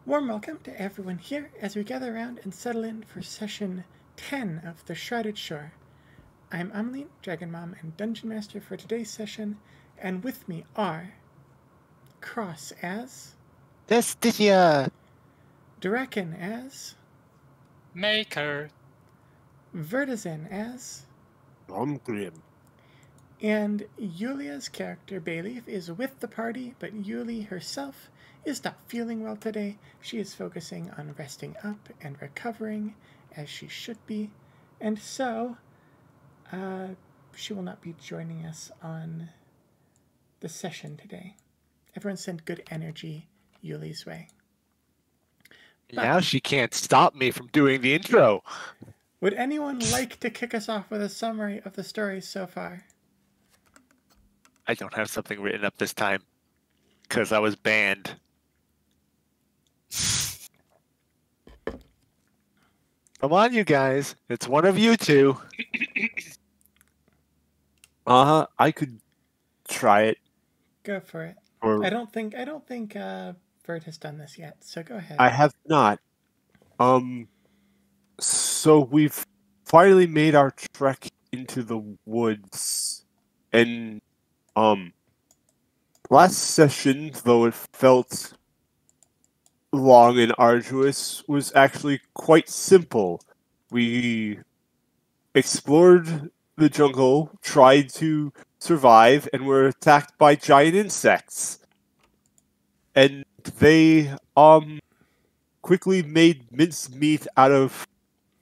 Warm welcome to everyone here as we gather around and settle in for session 10 of the Shrouded Shore. I'm Amelie, Dragon Mom and Dungeon Master for today's session, and with me are Cross as Testitia! Draken as Maker. Vertizen as Grim. and Yulia's character Bayleaf is with the party, but Yuli herself is not feeling well today. She is focusing on resting up and recovering as she should be, and so she will not be joining us on the session today. Everyone send good energy Yuli's way. Now she can't stop me from doing the intro. Would anyone like to kick us off with a summary of the story so far? I don't have something written up this time because I was banned. Come on, you guys. It's one of you two. I could try it. Go for it. Or I don't think Vert has done this yet, so go ahead. I have not. So we've finally made our trek into the woods, and last session, though it felt long and arduous, was actually quite simple. We explored the jungle, tried to survive, and were attacked by giant insects. And they quickly made mincemeat out of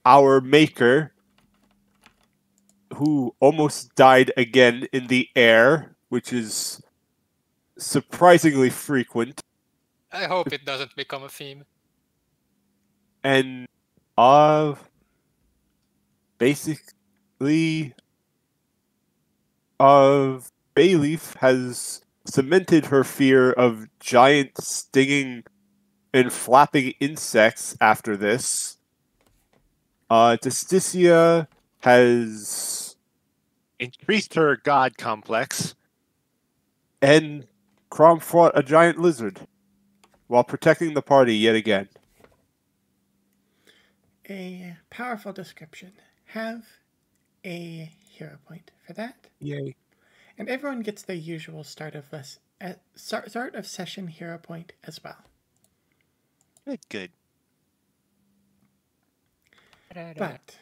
our maker, who almost died again in the air, which is surprisingly frequent. I hope it doesn't become a theme. And basically Bayleaf has cemented her fear of giant stinging and flapping insects after this. Testitia has Increased her god complex. and Crom fought a giant lizard while protecting the party yet again. A powerful description. Have a hero point for that. Yay. And everyone gets the usual start of session hero point as well. Good. But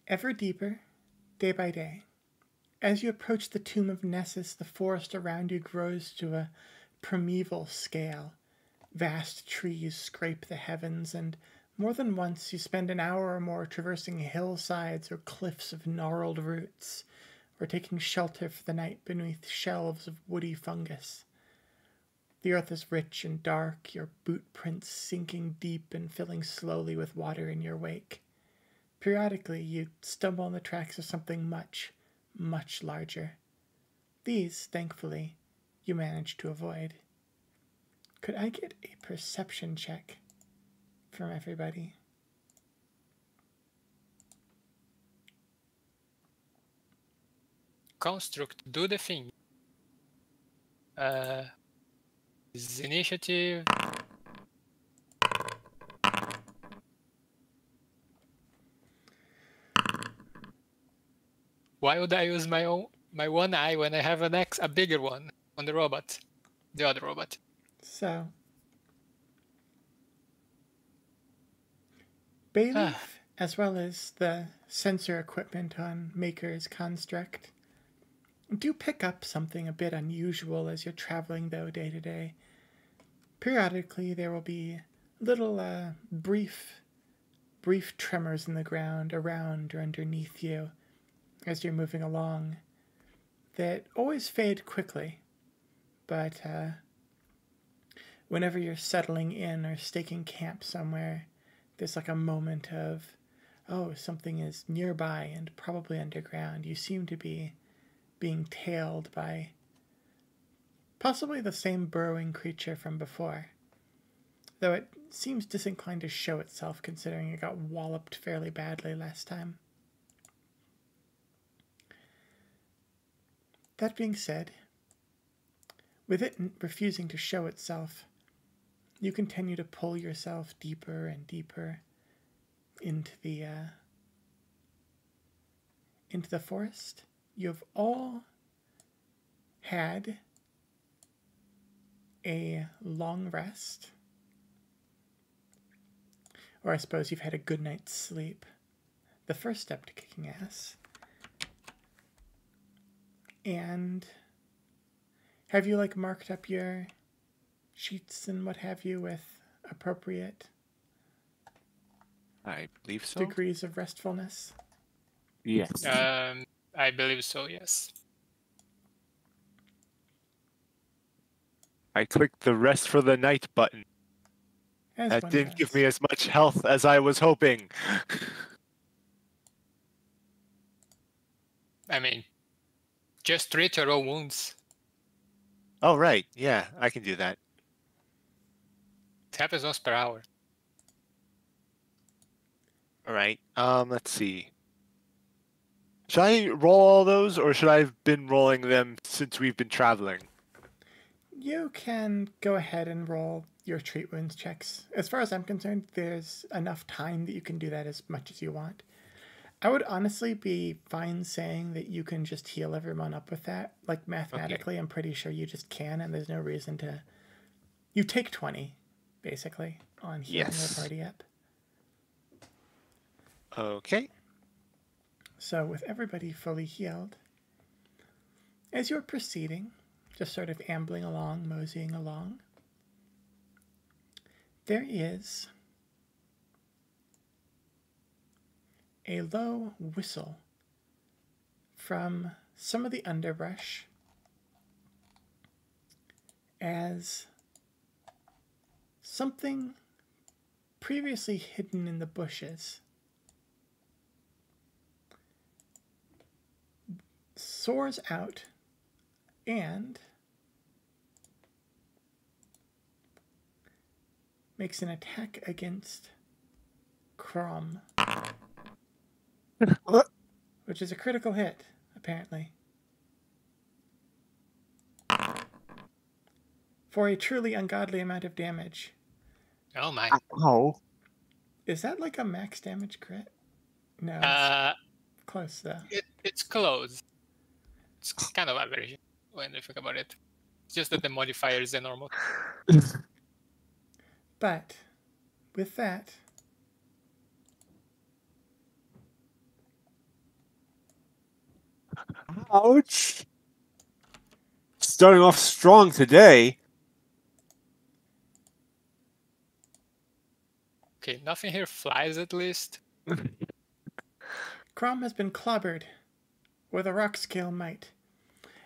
ever deeper, day by day, as you approach the tomb of Nessus, the forest around you grows to a primeval scale. Vast trees scrape the heavens, and more than once you spend an hour or more traversing hillsides or cliffs of gnarled roots, or taking shelter for the night beneath shelves of woody fungus. The earth is rich and dark, your boot prints sinking deep and filling slowly with water in your wake. Periodically, you stumble on the tracks of something much, much larger. These, thankfully, you manage to avoid. Could I get a perception check from everybody? Construct, do the thing. Is initiative. Why would I use my one eye when I have a bigger one on the robot? The other robot. So, Bayleaf, as well as the sensor equipment on Maker's construct, do pick up something a bit unusual as you're traveling, though, day to day. Periodically, there will be little brief tremors in the ground around or underneath you as you're moving along that always fade quickly, but whenever you're settling in or staking camp somewhere, there's like a moment of, oh, something is nearby and probably underground. You seem to be being tailed by possibly the same burrowing creature from before, though it seems disinclined to show itself considering it got walloped fairly badly last time. That being said, With it refusing to show itself, you continue to pull yourself deeper and deeper into the forest. You have all had a long rest, or I suppose you've had a good night's sleep. The first step to kicking ass. And have you marked up your sheets and what have you with appropriate I believe so. degrees of restfulness? Yes. I believe so, yes. I clicked the rest for the night button. As That one didn't give does. me as much health as I was hoping. I mean, just treat your own wounds. Oh, right. Yeah, I can do that. It happens once per hour. All right. Let's see. Should I roll all those, or should I have been rolling them since we've been traveling? You can go ahead and roll your treat wounds checks. As far as I'm concerned, there's enough time that you can do that as much as you want. I would honestly be fine saying that you can just heal everyone up with that. Mathematically, I'm pretty sure you just can, and there's no reason to... You take 20, basically, on healing Yes. the party up. Okay. So with everybody fully healed, as you're proceeding, just sort of ambling along, moseying along, there is a low whistle from some of the underbrush as something previously hidden in the bushes soars out and makes an attack against Crom. Which is a critical hit, apparently. For a truly ungodly amount of damage. Oh my. Oh. Is that a max damage crit? No, it's close though. It's close. It's kind of average when you think about it. It's just that the modifier is enormous. But with that, Ouch. Starting off strong today. Okay, nothing here flies at least. Crom has been clobbered with a rock scale might,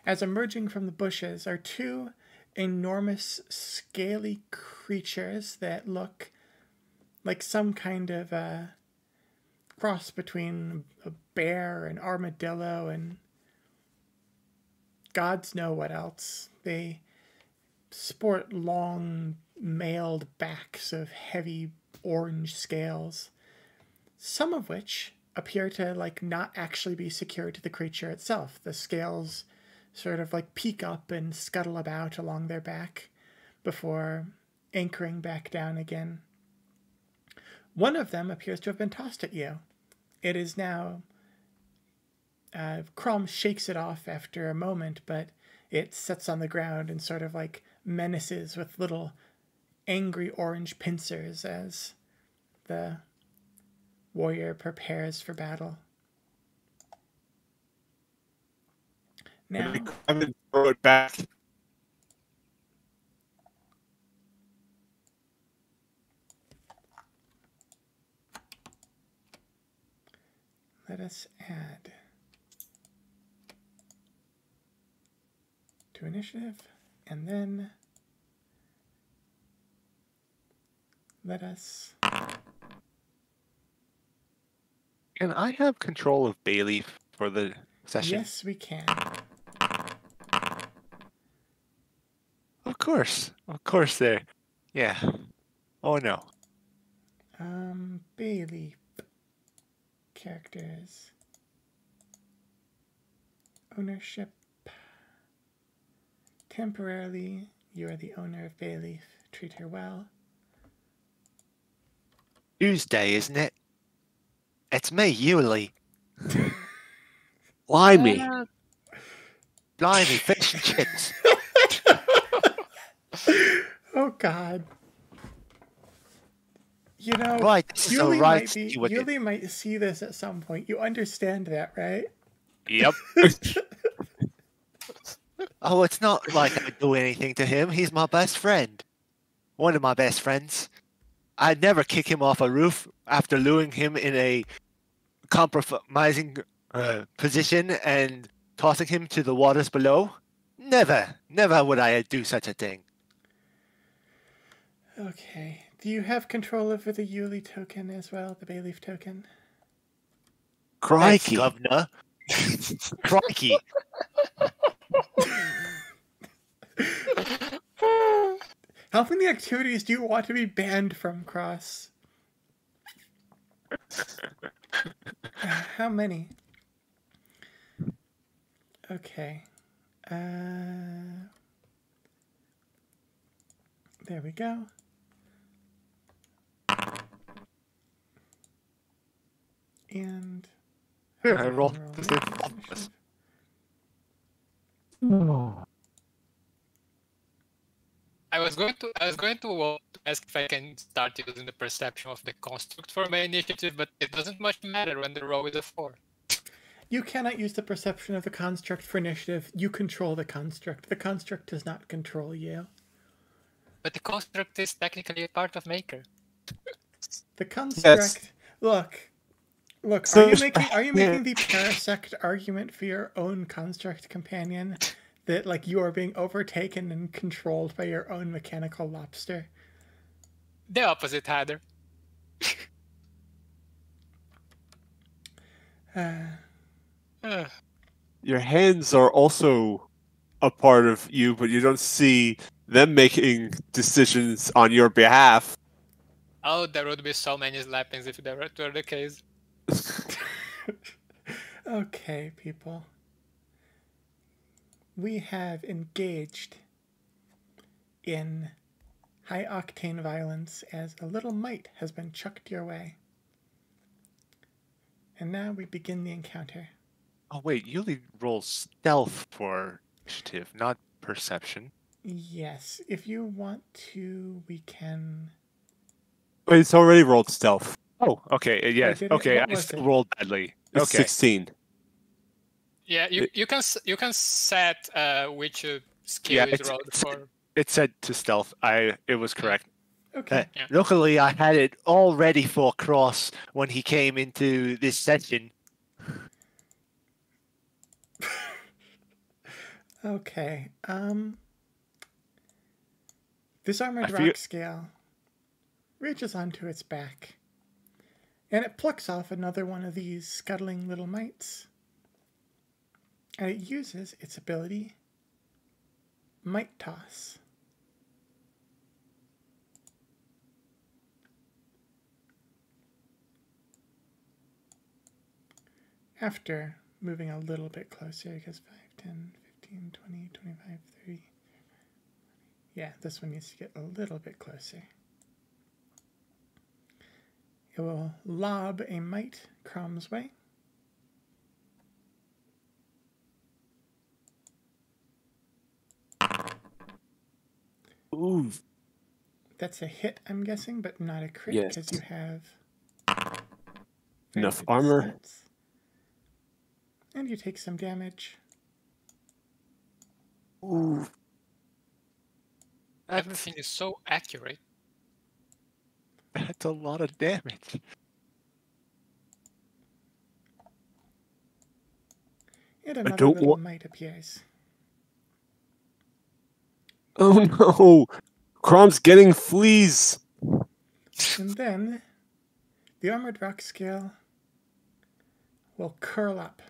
as emerging from the bushes are two enormous scaly creatures that look like some kind of cross between a bear, an armadillo, and gods know what else. They sport long, mailed backs of heavy orange scales, some of which appear to not actually be secured to the creature itself. The scales sort of peek up and scuttle about along their back before anchoring back down again. One of them appears to have been tossed at you. It is now... Crom shakes it off after a moment, but it sits on the ground and sort of menaces with little angry orange pincers as the warrior prepares for battle. Now, I'm going to throw it back. let us add to initiative, and then let us... Can I have control of Bailey for the session? Yes, we can. Of course. Of course there. Yeah. Oh no. Bailey characters. Ownership. Temporarily, you are the owner of Bayleaf. Treat her well. Tuesday, isn't it? It's me, Yuli. Blimey. Blimey, fish and chips. Oh God. You know, Right, this is alright. Yuli might see this at some point. You understand that, right? Yep. Oh, it's not like I do anything to him. He's my best friend. One of my best friends. I'd never kick him off a roof after luring him in a compromising position and tossing him to the waters below. Never would I do such a thing. Okay. Do you have control over the Yuli token as well, the Bayleaf token? Thanks, Crikey. Governor. Crikey. How many activities do you want to be banned from, Cross? How many? Okay. There we go. And I rolled initiative. I was going to ask if I can start using the perception of the construct for my initiative, but it doesn't much matter when the roll is a 4. You cannot use the perception of the construct for initiative. You control the construct. The construct does not control you. But the construct is technically a part of Maker. The construct. Look. So- Are you making the parasect argument for your own construct companion? That like you are being overtaken and controlled by your own mechanical lobster? The opposite, Heather. Your hands are also a part of you, but you don't see them making decisions on your behalf. Oh, there would be so many slappings if that were the case. Okay, people. We have engaged in high-octane violence as a little mite has been chucked your way. And now we begin the encounter. Oh, wait. Yuli rolls stealth for initiative, not perception. Yes, if you want to, we can... Wait, it's already rolled stealth. Oh, okay. Yes. did it? Okay, What I was still it? rolled badly. It's Okay. 16. Yeah, you can set which skill Yeah, is rolled for. It said to stealth. It was correct. Okay. Yeah. Luckily, I had it all ready for Cross when he came into this session. Okay. This armored I feel- rock scale reaches onto its back, and it plucks off another one of these scuttling little mites. And it uses its ability, Mite Toss. After moving a little bit closer, because 5, 10, 15, 20, 25, 30. Yeah, this one needs to get a little bit closer. It will lob a mite Crom's way. Ooh. That's a hit, I'm guessing, but not a crit Yes. because you have Enough very good armor. stats. And you take some damage. Ooh. Everything is so accurate. That's a lot of damage. And another don't little wa- mite appears. Oh no! Crom's getting fleas! And then the armored rock scale will curl up.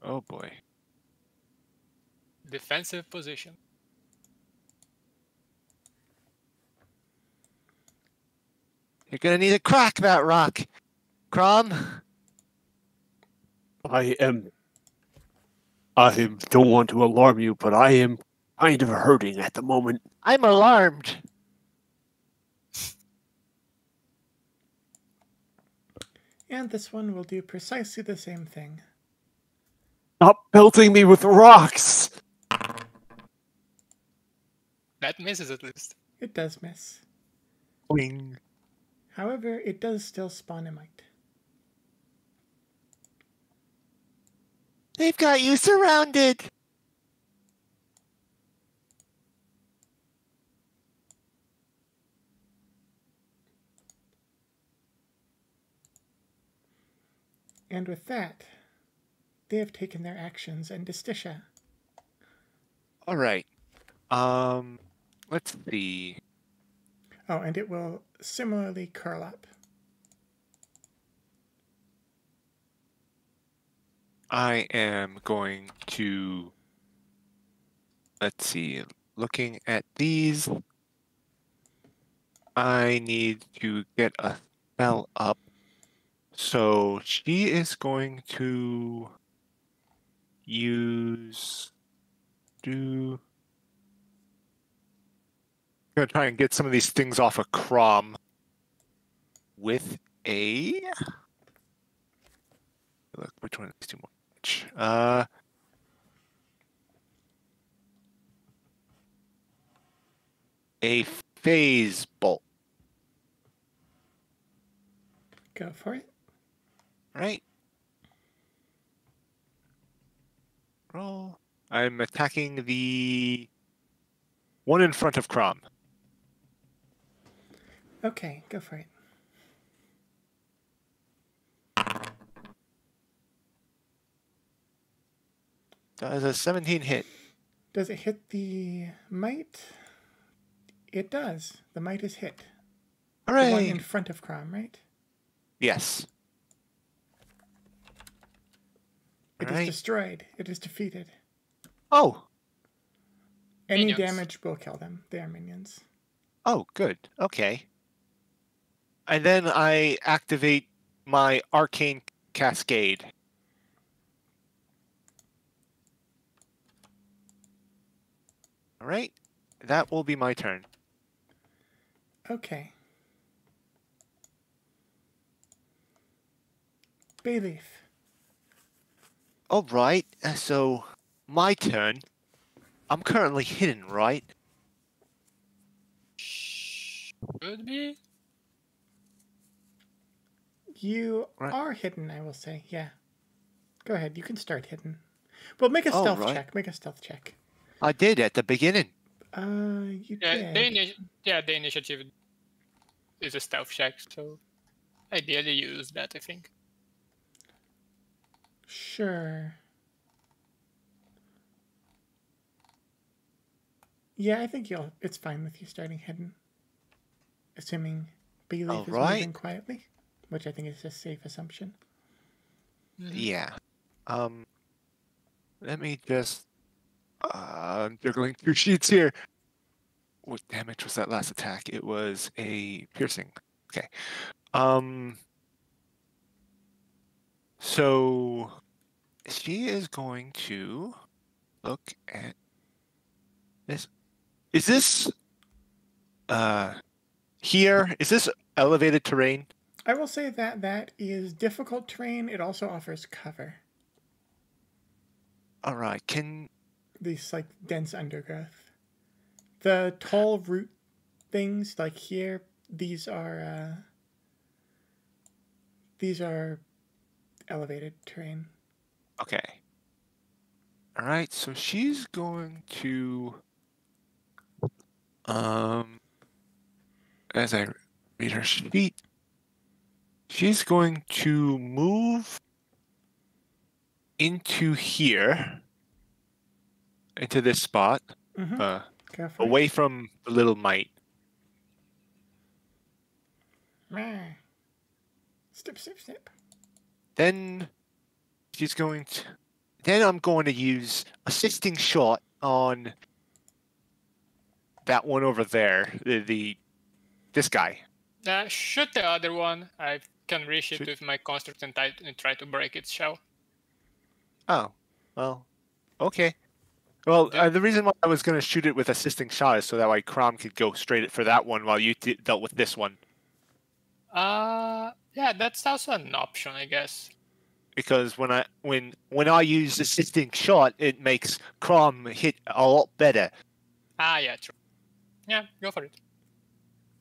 Oh boy. Defensive position. You're gonna need to crack that rock. Crom? I don't want to alarm you, but I am kind of hurting at the moment. I'm alarmed. And this one will do precisely the same thing. Stop pelting me with rocks! That misses at least. It does miss. Wing. However, it does still spawn a mite. They've got you surrounded. And with that, they have taken their actions and Distisha. All right. Let's see. Oh, and it will similarly curl up. I am going to, let's see, looking at these, I need to get a spell up. So she is going to use, gonna try and get some of these things off of Crom with a, look, which one of these two more? A phase bolt, Go for it. right? Roll. I'm attacking the one in front of Crom. Okay, go for it. Does a 17 hit? Does it hit the mite? It does. The mite is hit. The one Hooray! in front of Crom, right? Yes. It is Alright. destroyed. It is defeated. Oh. Any Minions. damage will kill them. They are minions. Oh, good. Okay. And then I activate my arcane cascade. All right. That will be my turn. Okay. Bayleaf. All right. So my turn. I'm currently hidden, right? Could be. You Right. are hidden, I will say. Yeah. Go ahead. You can start hidden. Well, make a Oh, stealth right. check. Make a stealth check. I did at the beginning. You Yeah, did. the initiative is a stealth check, so ideally use that, I think. Sure. Yeah, I think it's fine with you starting hidden. Assuming Bayleaf is Alright. moving quietly, which I think is a safe assumption. Yeah. Let me just. I'm juggling 2 sheets here. What damage was that last attack? It was a piercing. Okay. So she is going to look at this. Is this here? Is this elevated terrain? I will say that that is difficult terrain. It also offers cover. All right. Can These like dense undergrowth. The tall root things like here, these are elevated terrain. okay. All right. So she's going to as I read her sheet, she's going to move into here, into this spot, Mm-hmm. Go for away from the little mite. it. Snip, snip, snip. Then she's going to. Then I'm going to use assisting shot on that one over there. This guy. Shoot the other one. I can reshift Should- with my construct and try to break its shell. Oh, well, okay. Well, Yeah. the reason why I was going to shoot it with assisting shot is so that way Crom could go straight for that one while you dealt with this one. Yeah, that's also an option, I guess. Because when I use assisting shot, it makes Crom hit a lot better. Yeah, true. Yeah, go for it.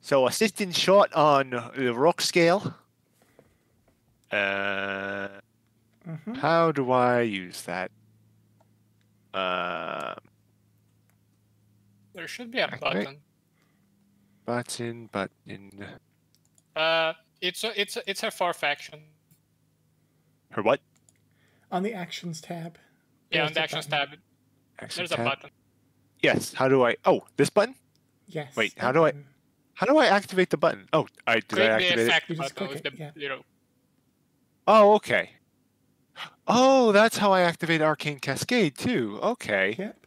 So assisting shot on the rock scale. How do I use that? There should be a Activate. button. Button. It's her fourth action. Her what? On the Actions tab. Yeah, there's on the a actions button. tab, Action there's tab? a button. Yes. How do I? Oh, this button. Yes. Wait, that how do I- button. How do I activate the button? Oh, did I Click the activate it? effect You just button click with it, the yeah. little. Oh, okay. Oh, that's how I activate Arcane Cascade too. Okay. Yep.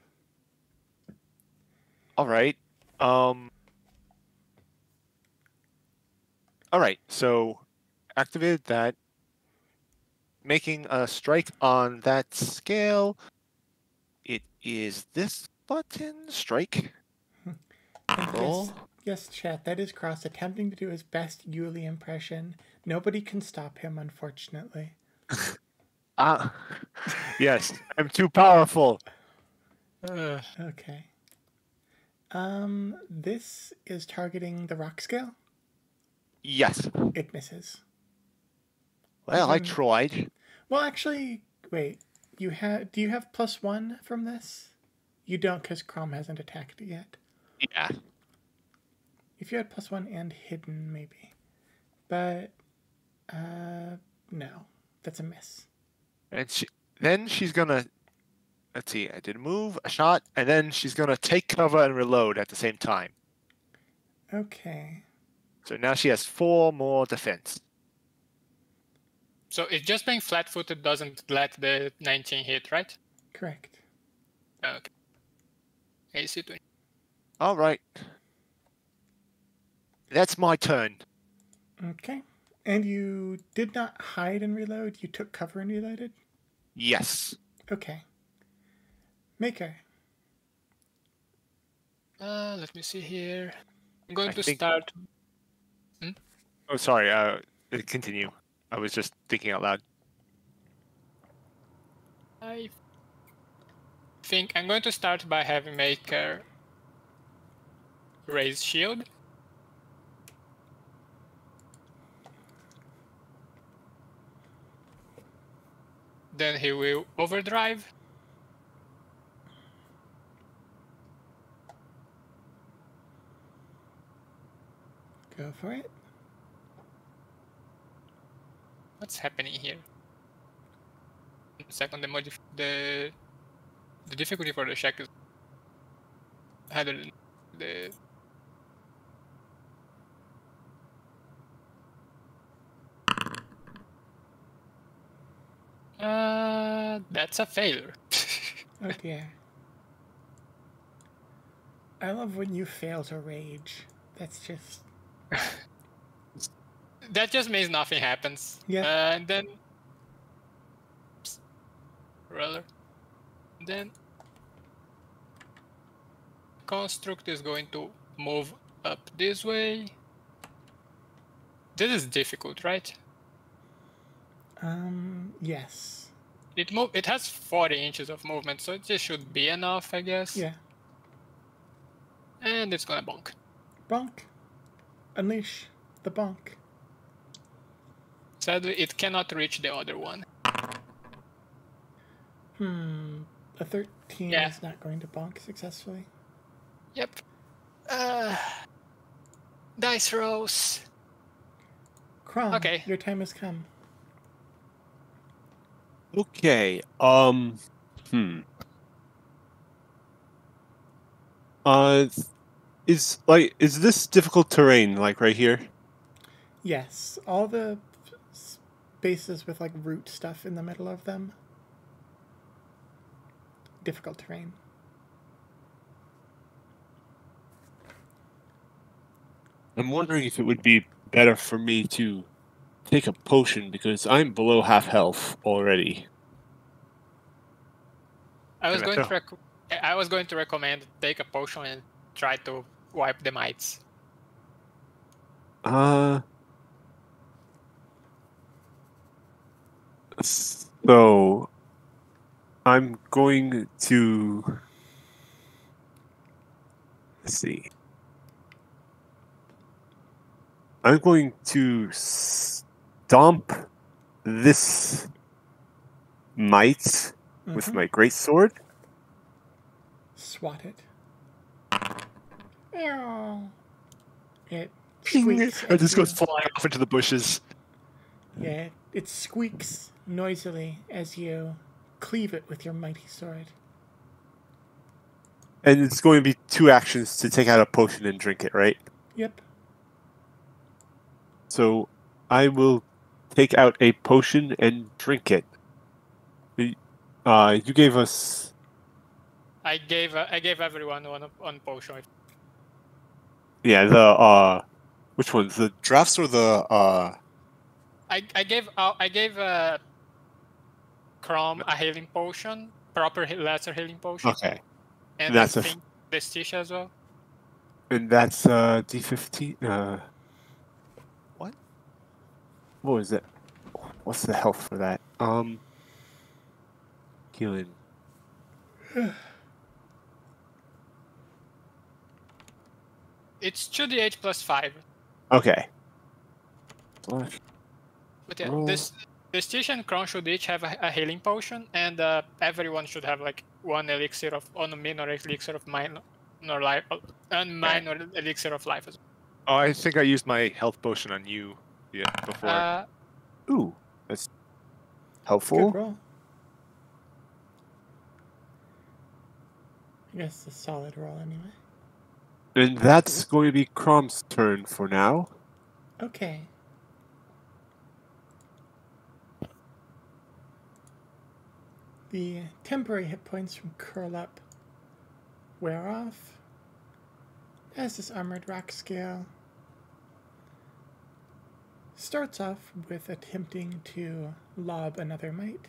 All right. All right. So, activated that. Making a strike on that scale. It is this button. Strike. And Roll. yes, chat, that is Cross attempting to do his best Yuli impression. Nobody can stop him, unfortunately. Yes, I'm too powerful. Okay. This is targeting the rock scale. Yes. It misses. Well, I tried. Well, actually, wait. Do you have +1 from this? You don't, because Crom hasn't attacked it yet. Yeah. If you had +1 and hidden, maybe. But, no. That's a miss. And then she's gonna. Let's see. I did a move, a shot, and then she's gonna take cover and reload at the same time. Okay. So now she has 4 more defense. So it's just being flat-footed doesn't let the 19 hit, right? Correct. Okay. AC 20. All right. That's my turn. Okay. And you did not hide and reload? You took cover and reloaded? Yes. Okay. Maker. Let me see here. I'm going I to think- start. Oh, sorry. Continue. I was just thinking out loud. I think I'm going to start by having Maker raise shield. Then he will overdrive. Go for it. What's happening here? Second, the difficulty for the check is higher than the. That's a failure. Oh dear. I love when you fail to rage. That's just... That just means nothing happens. Yeah. And then. Roller. Then. Construct is going to move up this way. This is difficult, right? Yes. It has 40 inches of movement, so it just should be enough, I guess. Yeah. And it's gonna bonk. Bonk. Unleash the bonk. Sadly, it cannot reach the other one. A 13 Yeah. is not going to bonk successfully. Yep. Dice rolls. Crom, Okay. your time has come. Okay. Is this difficult terrain like right here? Yes, all the spaces with like root stuff in the middle of them. Difficult terrain. I'm wondering if it would be better for me to take a potion because I'm below half health already. I was Yeah, going sure. I was going to recommend take a potion and try to wipe the mites. So I'm going to let's see. I'm going to stomp this mite with my greatsword. Swat it. Meow. It Ping! squeaks It as just you... goes flying off into the bushes. Yeah, it squeaks noisily as you cleave it with your mighty sword. And it's going to be 2 actions to take out a potion and drink it, right? Yep. So I will take out a potion and drink it. You gave us... I gave everyone one potion. Yeah, the... Which ones? The drafts or the... I gave Chrome a healing potion, lesser healing potion, Okay. and That's I a... think Vestige as well. And that's D15. What? What was it? What's the health for that? Healing. It's 2d8 plus 5. Okay. But yeah, Roll. this Vestige and Chrome should each have a healing potion, and everyone should have like one elixir of minor elixir of minor life, and minor elixir of life as Oh, I think I used my health potion on you before. well. Ooh, that's Good helpful. roll. I guess a solid roll anyway. And that's going to be Crom's turn for now. Okay. The temporary hit points from Curl Up wear off as this armored rock scale starts off with attempting to lob another mite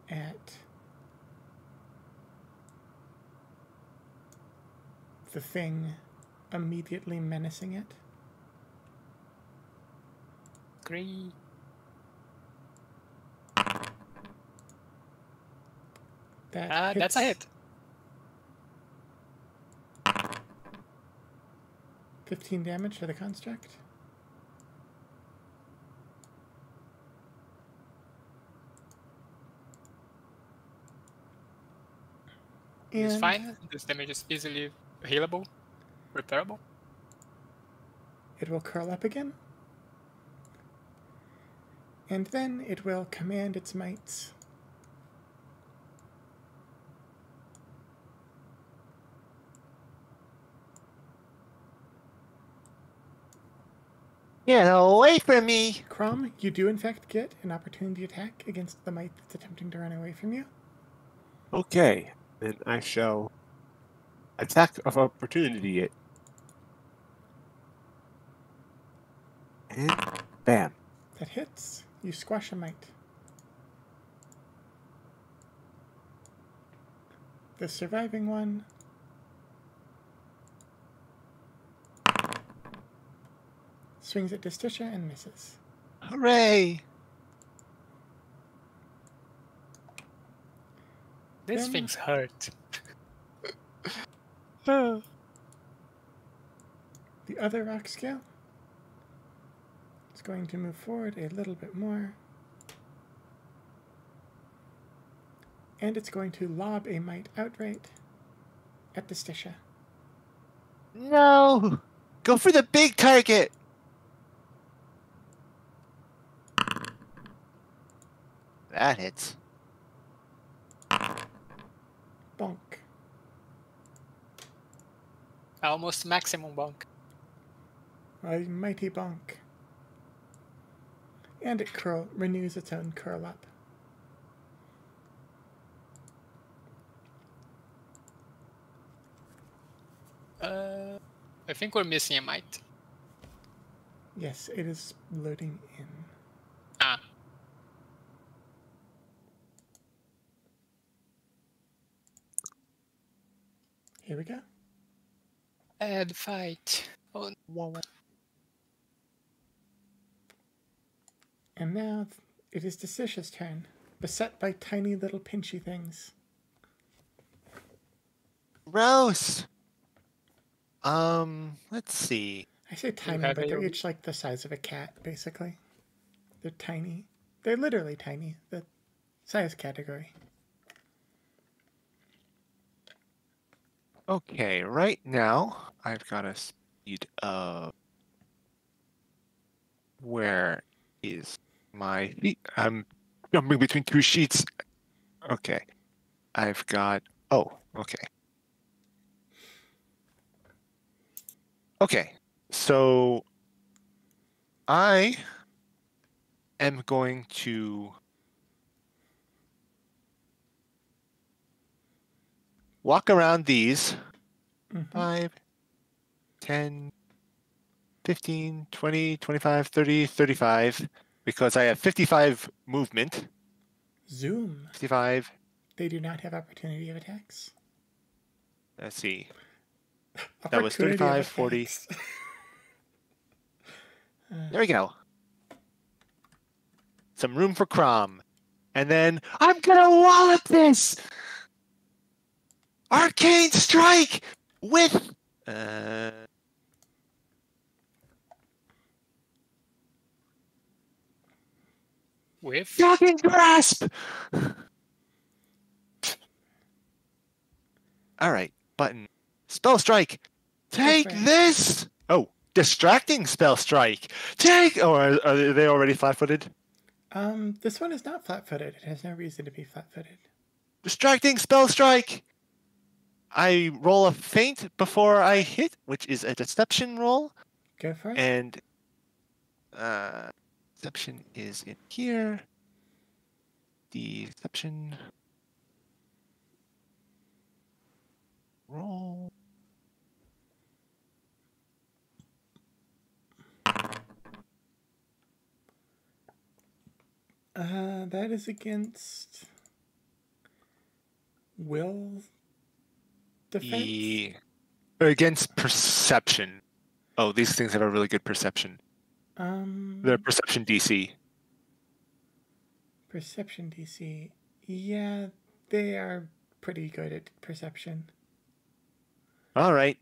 at the thing immediately menacing it. Agree. That's a hit. 15 damage for the construct. It's And fine. This damage is easily healable, repairable. it will curl up again. And then it will command its mites. Get away from me! Crom, you do in fact get an opportunity attack against the mite that's attempting to run away from you. Okay, then I shall attack of opportunity it. And bam. That hits. You squash a mite. The surviving one swings at Distisha and misses. Hooray! These Then- things hurt. The other rock scale is going to move forward a little bit more. And it's going to lob a mite outright at Distisha. No! Go for the big target! That hits. Bonk. Almost maximum bonk. A mighty bonk. And it renews its own curl up. I think we're missing a mite. Yes, it is loading in. Ah. Here we go. Add fight. Oh, no. And now it is Decisia's turn, beset by tiny little pinchy things. Gross. Let's see. I say tiny, have but they're a- each like the size of a cat, basically. They're tiny. They're literally tiny. The size category. Okay, right now I've got a speed of. Where is my feet? I'm jumping between two sheets. Okay. I've got. Oh, okay. Okay. So I am going to walk around these 5, 10, 15, 20, 25, 30, 35, because I have 55 movement. Zoom. 55. They do not have opportunity of attacks. Let's see. That was 35, 40. There we go. Some room for Crom. And then I'm gonna wallop this! Arcane Strike! With With? Shocking Grasp! Alright, button. Spell Strike! Take for it. this! Oh, Distracting Spell Strike! Take! Oh, are they already flat-footed? This one is not flat-footed. It has no reason to be flat-footed. Distracting Spell Strike! I roll a feint before I hit, which is a deception roll. Go for it. And deception is in here. Deception roll. That is against will defense. Against perception. Oh, these things have a really good perception. They're perception DC. Perception DC. Yeah, they are pretty good at perception. All right.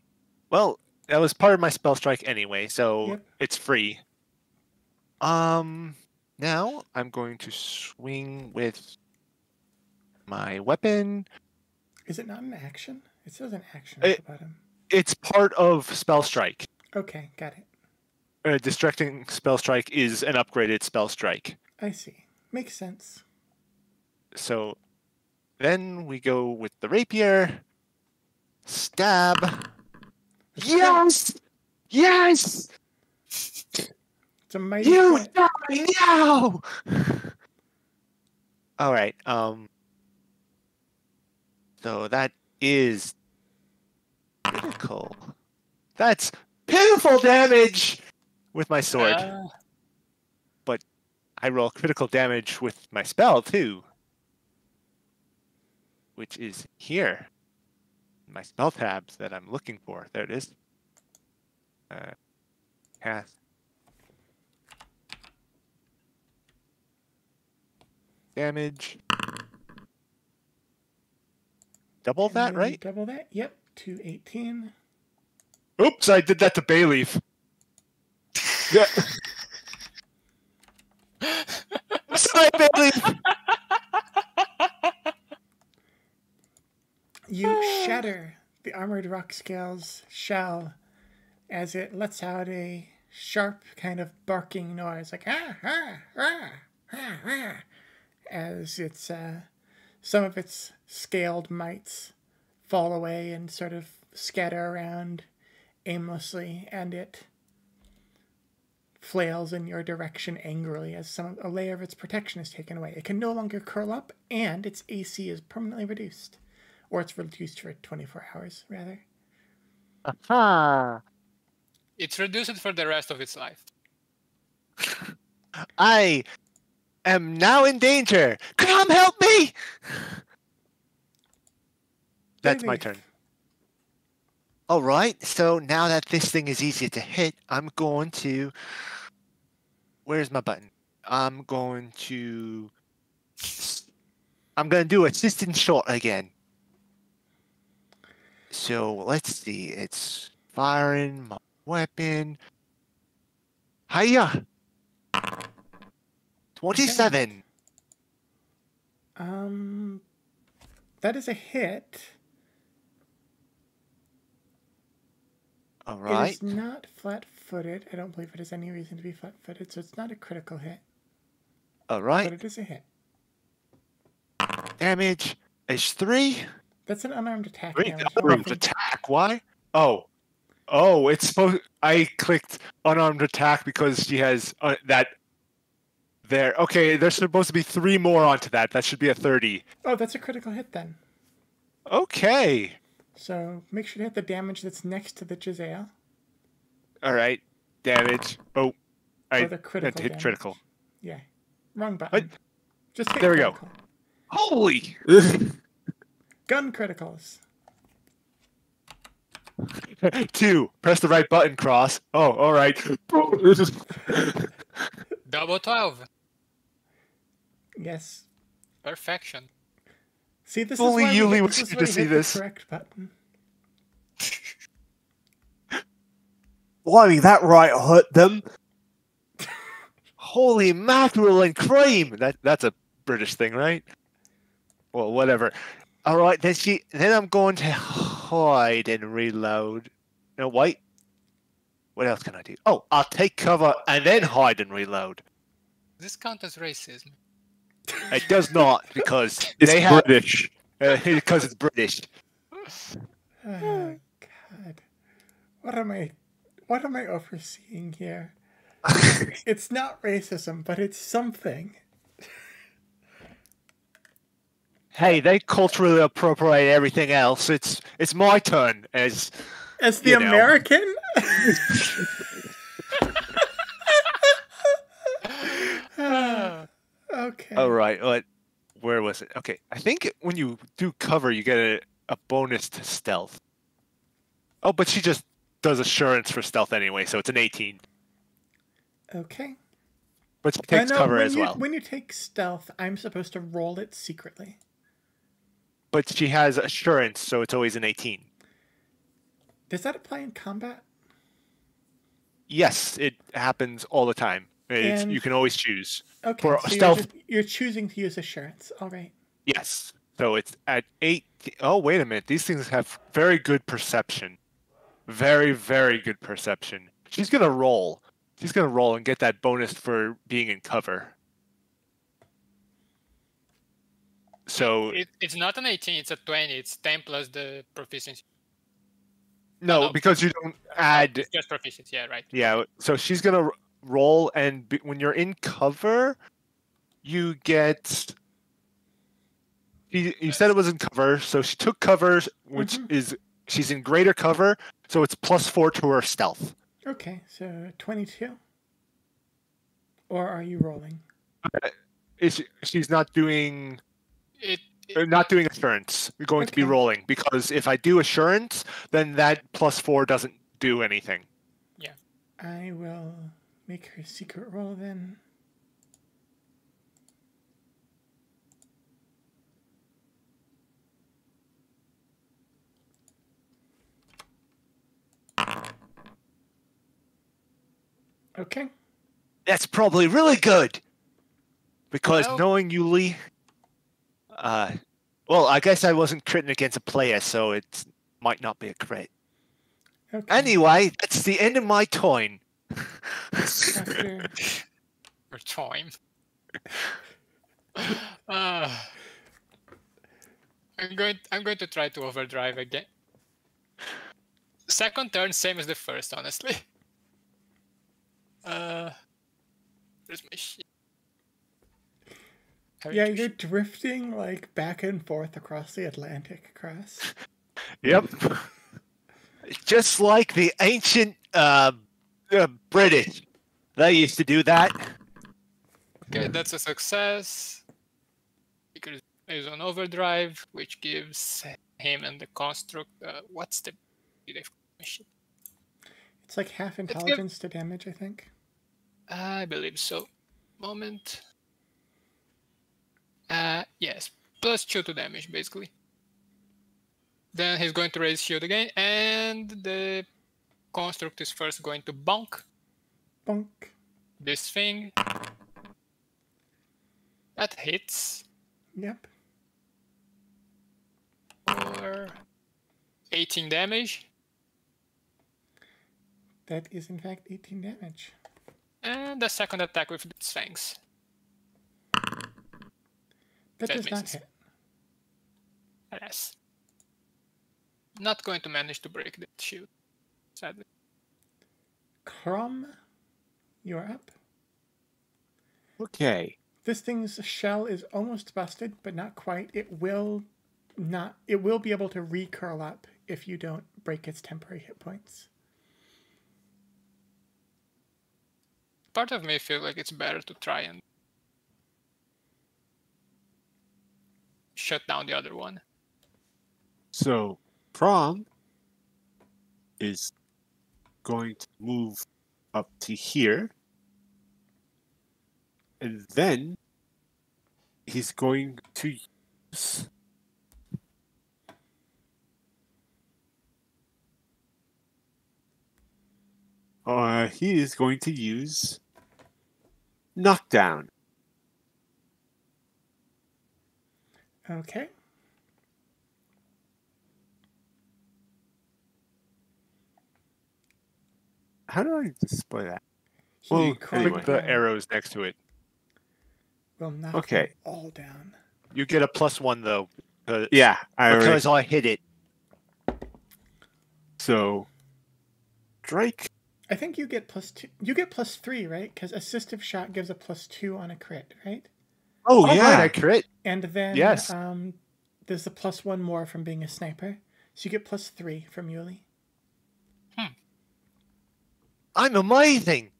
Well, that was part of my spell strike anyway, so Yep. it's free. Now I'm going to swing with my weapon. Is it not an action? It says an action at the bottom. It's part of spell strike. Okay, got it. Distracting spell strike is an upgraded spell strike. I see. Makes sense. So then we go with the rapier. Stab. Yes! Yes! It's a mighty You crit. die now! All right. So that is critical. That's pitiful damage with my sword. But I roll critical damage with my spell too, which is here. My spell tabs that I'm looking for. There it is. Cast. Damage. Double that, right? Double that? Yep. 218. Oops, I did that to Bayleaf. Yeah. Sorry, Bayleaf. You shatter the armored rock scale's shell as it lets out a sharp kind of barking noise, like as its some of its scaled mites fall away and sort of scatter around aimlessly, and it flails in your direction angrily as a layer of its protection is taken away. It can no longer curl up, and its AC is permanently reduced. Or it's reduced for 24 hours, rather. Aha! It's reduced for the rest of its life. I am now in danger. Come help me! That's my Leaf. turn. All right, so now that this thing is easier to hit, I'm going to... Where's my button? I'm going to do assistant shot again. So let's see. It's firing my weapon. Hiya! 27. That is a hit. All It right. is not flat-footed. I don't believe it has any reason to be flat-footed, so it's not a critical hit. All But right. it is a hit. Damage is 3. That's an unarmed attack 3 damage. unarmed attack. Why? Oh, it's supposed. I clicked unarmed attack because she has that. There. Okay, there's supposed to be 3 more onto that. That should be a 30. Oh, that's a critical hit then. Okay. So make sure to hit the damage that's next to the Giselle. All right. Damage. Oh, I Or the critical meant to hit damage. critical. Yeah. Wrong button. Just hit There we go. critical. Holy! Gun criticals. 2. Press the right button, cross. Oh, all right. Double 12. Yes. Perfection. See, this Only is why Yuli we, was this is here why to you see hit this. the correct button. Blimey, that right hurt them. Holy mackerel and cream! That's a British thing, right? Well, whatever. All right, then I'm going to hide and reload. No, wait. What else can I do? Oh, I'll take cover and then hide and reload. This count as racism. It does not because It's they have British. because it's British. Oh, God. What am I overseeing here? It's not racism, but it's something. Hey, they culturally appropriate everything else. It's my turn as As the you know. American? Okay. All right. Where was it? Okay, I think when you do cover, you get a bonus to stealth. Oh, but she just does assurance for stealth anyway, so it's an 18. Okay. But she takes No, cover when as you, well. When you take stealth, I'm supposed to roll it secretly. But she has assurance, so it's always an 18. Does that apply in combat? Yes, it happens all the time. And- You can always choose. Okay, For so stealth, you're choosing to use assurance. All right. yes. So it's at 8. Oh, wait a minute. These things have very good perception. Very, very good perception. She's going to roll. She's going to roll and get that bonus for being in cover. So It's not an 18, it's a 20. It's 10 plus the proficiency. no, because you don't add. It's just proficiency, yeah, right. Yeah, so she's gonna roll, and when you're in cover, you get. You said it was in cover, so she took cover, which is she's in greater cover, so it's +4 to her stealth. Okay, so 22. Or are you rolling? She's not doing It assurance. We're going to be Okay. rolling because if I do assurance, then that +4 doesn't do anything. I will make her secret roll then. Okay. That's probably really good. Because Well- knowing Yuli, well, I guess I wasn't critting against a player, so it might not be a crit. Okay. Anyway, that's the end of my turn. After for time. I'm going to try to overdrive again. Second turn, same as the first, honestly. Where's my shit? Yeah, you're drifting like back and forth across the Atlantic, Cross. Yep. Just like the ancient British. That used to do that. Okay, that's a success. Because he's on overdrive, which gives him and the construct. What's the? It's like half intelligence to damage, I think. I believe so. Moment. Yes, +2 to damage, basically. Then he's going to raise shield again, and the construct is first going to bonk Bonk. this thing. That hits Yep. for 18 damage. That is, in fact, 18 damage. And the second attack with its fangs. That does not misses. hit. Alas. Not going to manage to break the shield, sadly. Crom, you're up. Okay. This thing's shell is almost busted, but not quite. It will be able to recurl up if you don't break its temporary hit points. Part of me feels like it's better to try and shut down the other one. So, Prom is going to move up to here. And then he's going to use he is going to use Knockdown. Okay. How do I display that? He Well, crawled anyway. Click the down. arrows next to it. Will knock Okay. them all down. You get a +1 though, Yeah, because I hit it. So, Drake. I think you get +2. You get +3, right? Because assistive shot gives a +2 on a crit, right? Oh, All yeah. right, I crit. And then Yes. there's the +1 more from being a sniper. So you get +3 from Yuli. I'm amazing.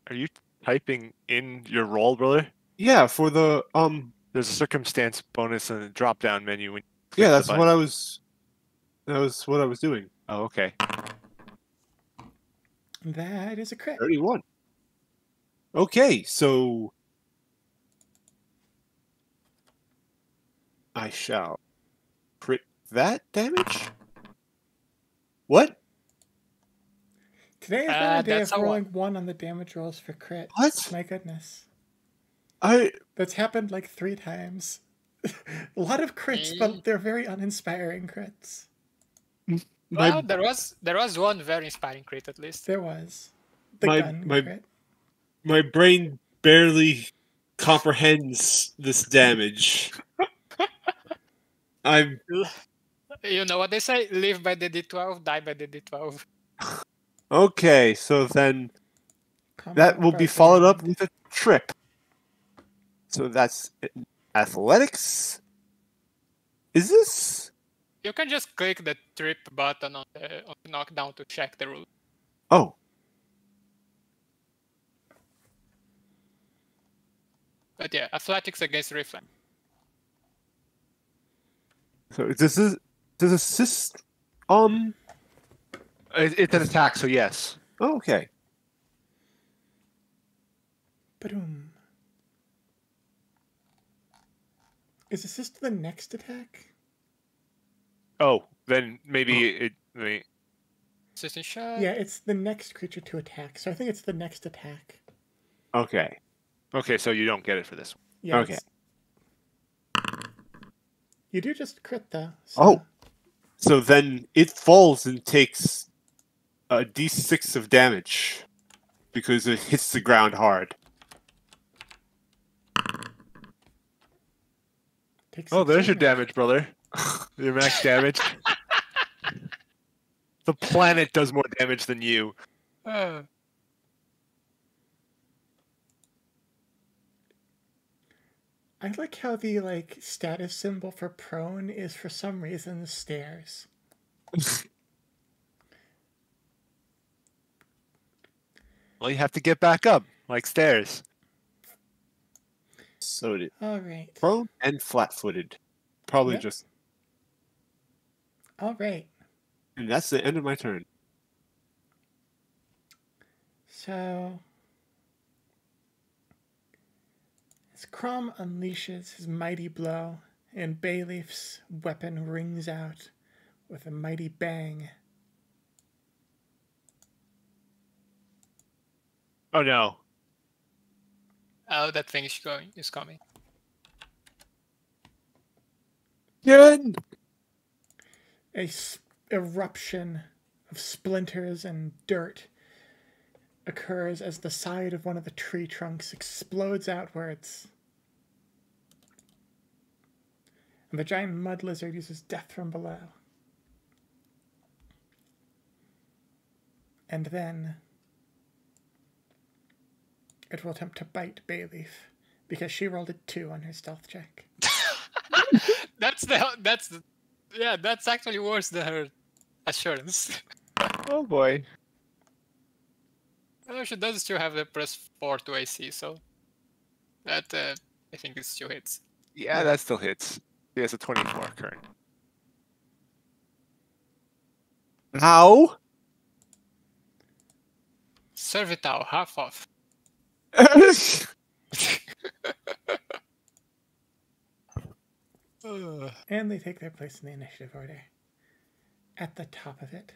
Are you typing in your roll, brother? Yeah, for the There's a circumstance bonus in the drop-down menu. When you click yeah, the that's button. what I was. That was what I was doing. Oh, okay. That is a crit. 31. Okay, so I shall crit that damage. What? Today has been a day That's of a one. rolling 1 on the damage rolls for crit. What? My goodness. I That's happened like 3 times. A lot of crits, but they're very uninspiring crits. Well, there was one very inspiring crit at least. There was. The My- gun my- crit. my brain barely comprehends this damage. I'm You know what they say? Live by the D12, die by the D12. okay. So then that will be followed up with a trip. So that's athletics. Is this? You can just click the trip button on the knockdown to check the rule. Oh, But yeah, athletics against reflex. so this is does assist? It's an attack, so yes. Oh, okay. Ba-doom. Is assist the next attack? Oh, then maybe it. Assistant shot. Yeah, it's the next creature to attack. So I think it's the next attack. Okay. Okay, so you don't get it for this one. Yeah, Okay. You do just crit though. So Oh. So then it falls and takes a d6 of damage because it hits the ground hard. takes Oh, 6 there's your damage, brother. Your max damage. The planet does more damage than you. I like how the like status symbol for prone is for some reason the stairs. Well, you have to get back up, like stairs. So it is All right. prone and flat-footed. Probably Yep. just. All right. And that's the end of my turn. So, as Crom unleashes his mighty blow, and Bayleaf's weapon rings out with a mighty bang. Oh no. Oh, that thing is coming. Good. A eruption of splinters and dirt occurs as the side of one of the tree trunks explodes outwards. And the giant mud lizard uses death from below. And then it will attempt to bite Bayleaf because she rolled a 2 on her stealth check. That's actually worse than her assurance. Oh boy. Oh, she does still have the +4 to AC, so that I think it still hits. Yeah, that still hits. He has a 24 current. How? Servital, half off. And they take their place in the initiative order. At the top of it.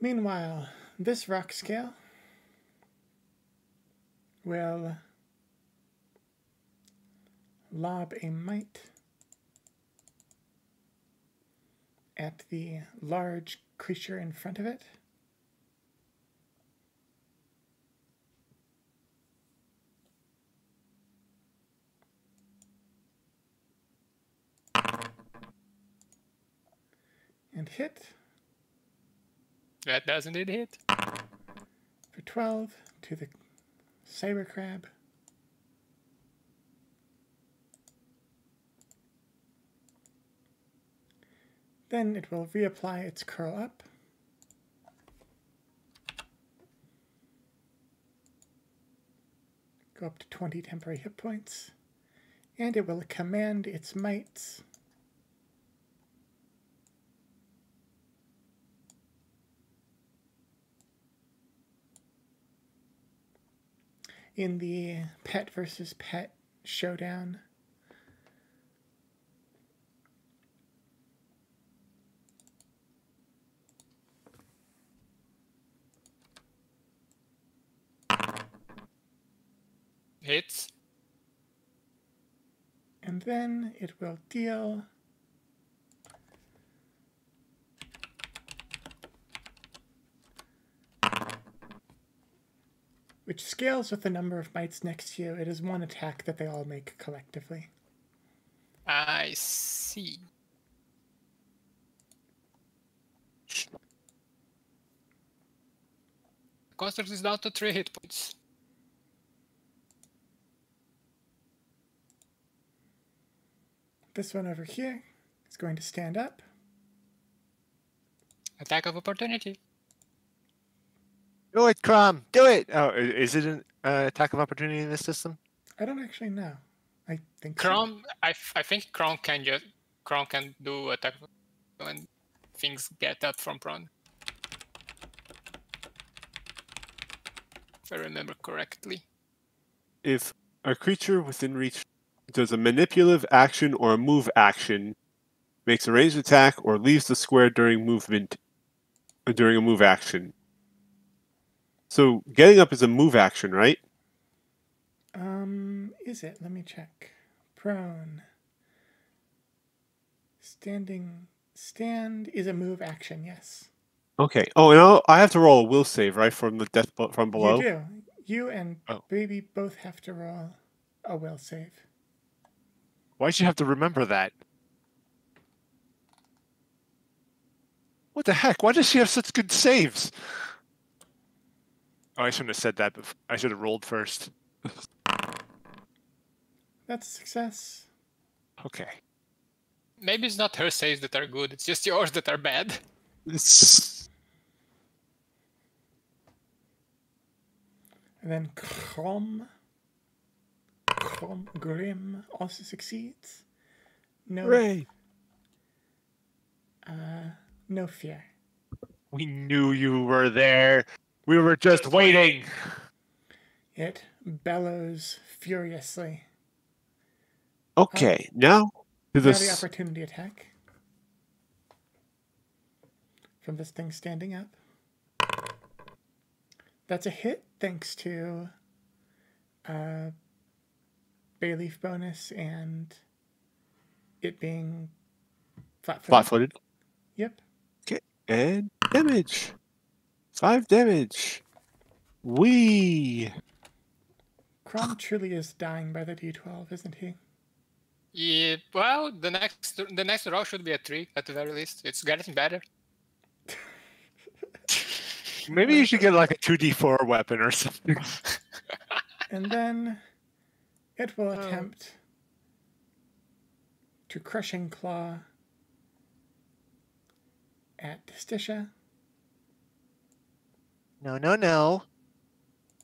Meanwhile, this rock scale will lob a mite at the large creature in front of it. And hit That does indeed hit. for 12 to the cyber crab. Then it will reapply its curl up. Go up to 20 temporary hit points. And it will command its mites in the pet versus pet showdown. Hits. And then it will deal which scales with the number of mites next to you. It is one attack that they all make collectively. I see. Construct is down to 3 hit points. This one over here is going to stand up. Attack of opportunity. Do it, Crom! Do it! Oh, is it an attack of opportunity in this system? I don't actually know. I think so. Crom, I think Crom can do attack when things get up from prone. If I remember correctly. If a creature within reach does a manipulative action or a move action, makes a ranged attack, or leaves the square during movement, or during a move action. So getting up is a move action, right? Is it? Let me check. Prone. Stand is a move action, yes. Okay. Oh, and I have to roll a will save, right, from the death from below. You do. You and Oh. Baby both have to roll a will save. Why'd you have to remember that? What the heck? Why does she have such good saves? Oh, I shouldn't have said that. I should have rolled first. That's a success. Okay. Maybe it's not her saves that are good, it's just yours that are bad. And then Grim also succeeds. No, Hooray! no fear. We knew you were there. We were just waiting. It bellows furiously. Okay, now to Now the this. opportunity attack. From this thing standing up. That's a hit thanks to Bayleaf bonus and it being flat-footed. Flat-footed. Yep. Okay, and damage. 5 damage. Wee. Crom truly is dying by the D12, isn't he? Yeah, well, the next roll should be a 3 at the very least. It's getting better. Maybe you should get like a 2d4 weapon or something. And then it will attempt to Crushing Claw at Distisha. No, no, no.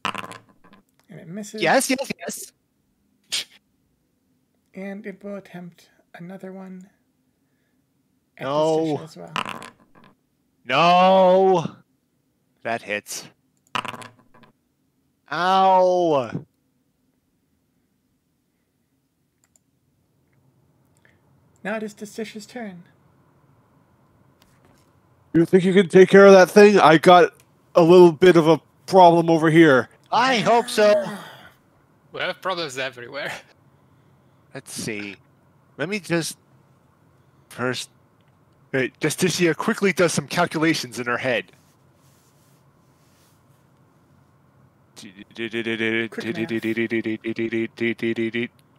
And it misses. Yes, yes, yes. And it will attempt another one at No. Distisha as well. No. That hits. Ow. Now it is Distisha's turn. You think you can take care of that thing? I got a little bit of a problem over here. I hope so. We have problems everywhere. Let's see. Let me just first. Justicia quickly does some calculations in her head.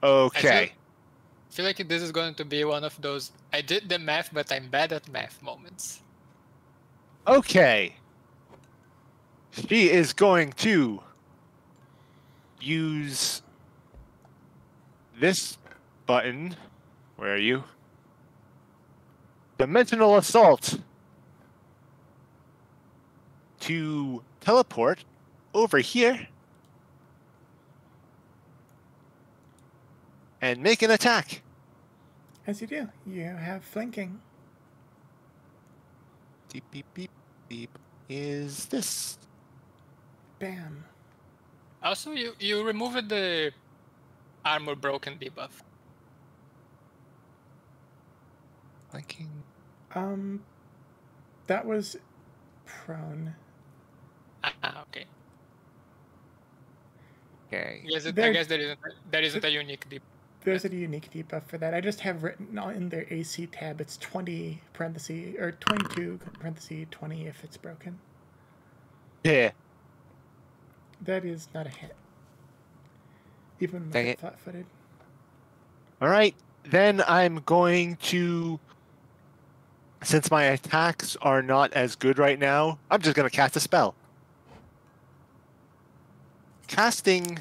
Okay. I feel like this is going to be one of those I did the math, but I'm bad at math moments. Okay. She is going to use this button. Where are you? Dimensional Assault. To teleport over here. And make an attack. As you do, you have flanking. Beep, beep, beep, beep. Is this? Bam. Also, you removed the armor broken debuff. Flanking. That was prone. Okay. Okay. Yes, I There- guess there isn't a unique debuff. There's a unique debuff for that. I just have written in their AC tab, it's 20 parenthesis, or 22 parenthesis 20 if it's broken. Yeah. That is not a hit. Even with Dang it it. flat-footed. All right. Then I'm going to, since my attacks are not as good right now, I'm just going to cast a spell. Casting.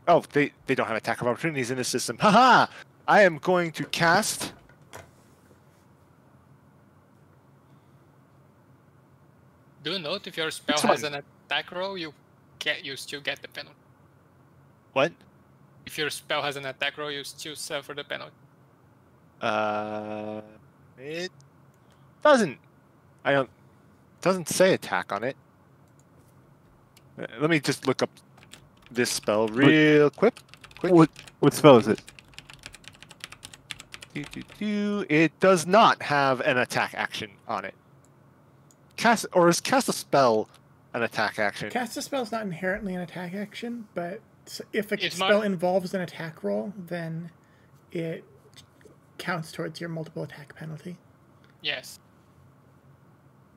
Oh, they don't have attack of opportunities in the system. Haha! I am going to cast. Do note if your spell Which has one? an attack roll, you still get the penalty. What? If your spell has an attack roll, you still suffer the penalty. It doesn't. Doesn't say attack on it. Let me just look up this spell real quick. What spell is it? It does not have an attack action on it. Cast a spell an attack action? Cast a spell is not inherently an attack action, but if a It's spell not- involves an attack roll, then it counts towards your multiple attack penalty. Yes.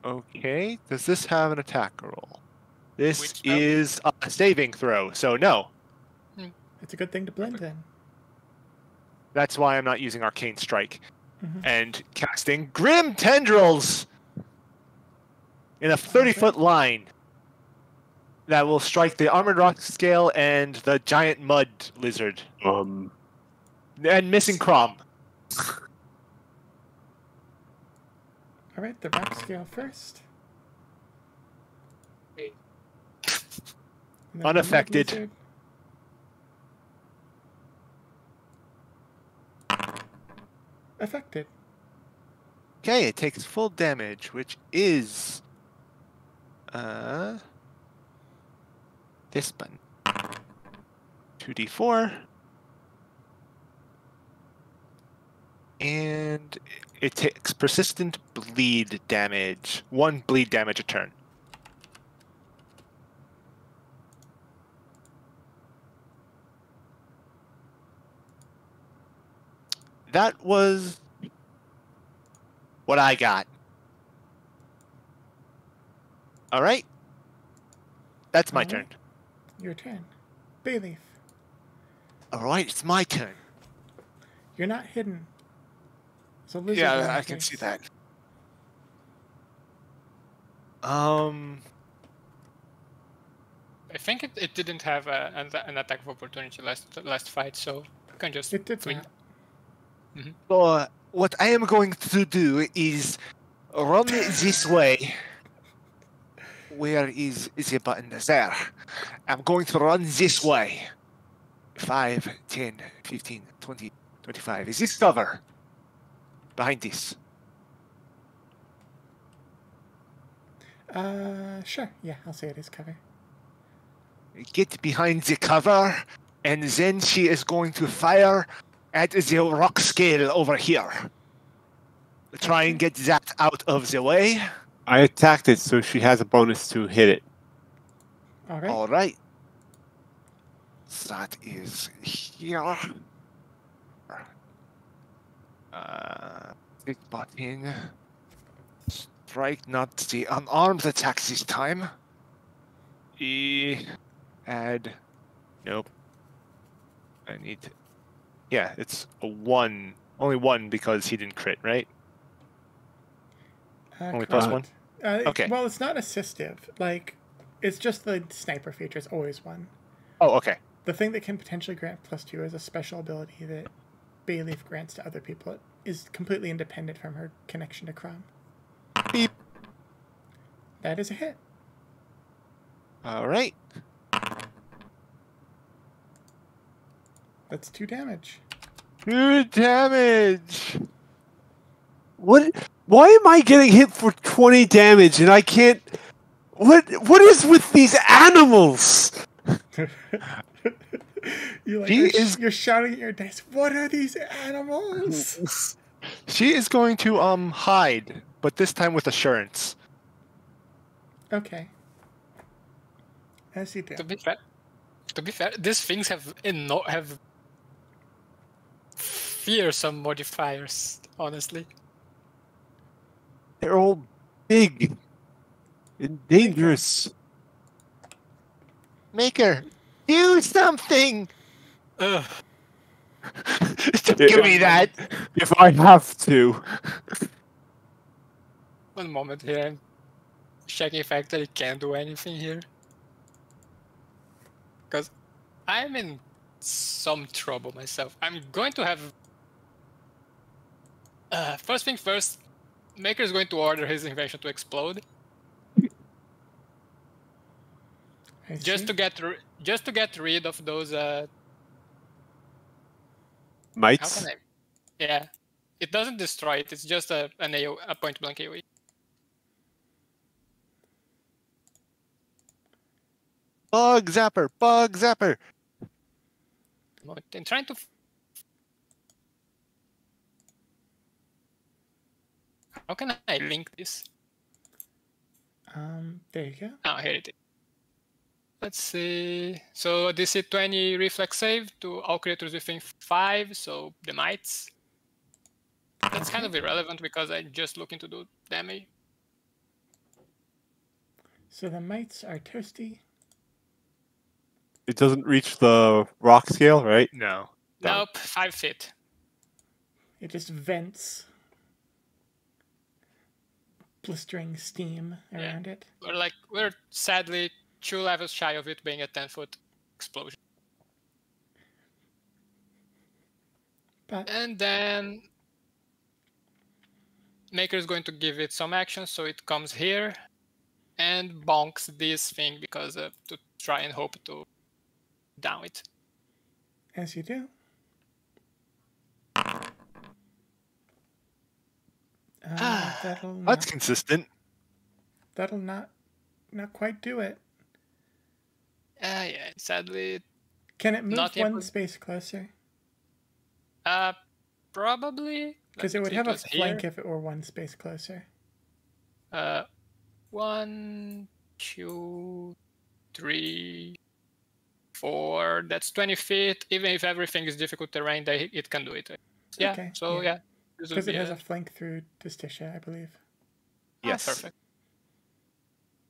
Okay. Does this have an attack roll? This Which spell? is a saving throw, so no. It's a good thing to blend then. That's why I'm not using Arcane Strike. Mhm. And casting Grim Tendrils in a 30-foot line. that will strike the armored rock scale and the giant mud lizard. And missing Crom. All right, the rock scale first. And then the mud Unaffected. lizard. Affected. Okay, it takes full damage, which is this button. 2d4. And it takes persistent bleed damage. 1 bleed damage a turn. That was what I got. All right. That's my All turn. right. Your turn. Bayleaf. All right, it's my turn. You're not hidden. There's a lizard in Yeah, your I can face. see that. I think it didn't have an attack of opportunity last fight, so you can just It did swing. not. So what I am going to do is run this way. Where is the button? There. I'm going to run this way. 5, 10, 15, 20, 25. Is this cover? Behind this. Sure. Yeah, I'll say it is cover. Get behind the cover, and then she is going to fire at the rock scale over here. Try and get that out of the way. I attacked it, so she has a bonus to hit it. All right. All right. That is here. Big button. Strike, not the unarmed attack this time. Add. Nope. I need. Yeah, it's a 1. Only 1 because he didn't crit, right? Only plus correct. 1? Okay. Well, it's not assistive. Like, it's just the sniper feature is always 1. Oh, okay. The thing that can potentially grant +2 is a special ability that Bayleaf grants to other people. It is completely independent from her connection to Crom. Beep. That is a hit. All right. That's 2 damage. 2 damage. What? Why am I getting hit for 20 damage and I can't? What is with these animals? You're shouting at your dice. What are these animals? She is going to hide, but this time with assurance. Okay. As you do. To be fair, these things have fearsome modifiers. Honestly, They're all big and dangerous. Maker, do something. Ugh. Give me that. If I have to. One moment here. I'm checking if I actually can do anything here. Because I'm in some trouble myself. I'm going to have... first thing first, Maker is going to order his invention to explode. Just to get rid of those... Mites? How can I... Yeah. It doesn't destroy it, it's just a point-blank AoE. Bug zapper, bug zapper. I'm trying to... How can I link this? There you go. Oh, here it is. Let's see. So DC 20 reflex save to all creatures within 5, so the mites. That's kind of irrelevant because I'm just looking to do damage. So the mites are toasty. It doesn't reach the rock scale, right? No. Nope, 5 feet. It just vents blistering steam around it. We're sadly 2 levels shy of it being a 10-foot explosion. But And then Maker is going to give it some action, so it comes here and bonks this thing because to try and hope to down it. as you do, That's consistent. that'll not quite do it. Yeah, sadly, Can it move Not one able- space closer? probably. Because it Let me would see, have a was flank here. if it were one space closer. 1, 2, 3, 4. That's 20 feet. Even if everything is difficult terrain, it can do it. Yeah. Okay, So yeah. this would Because be it has a flank through Justicia, I believe. Yes. perfect.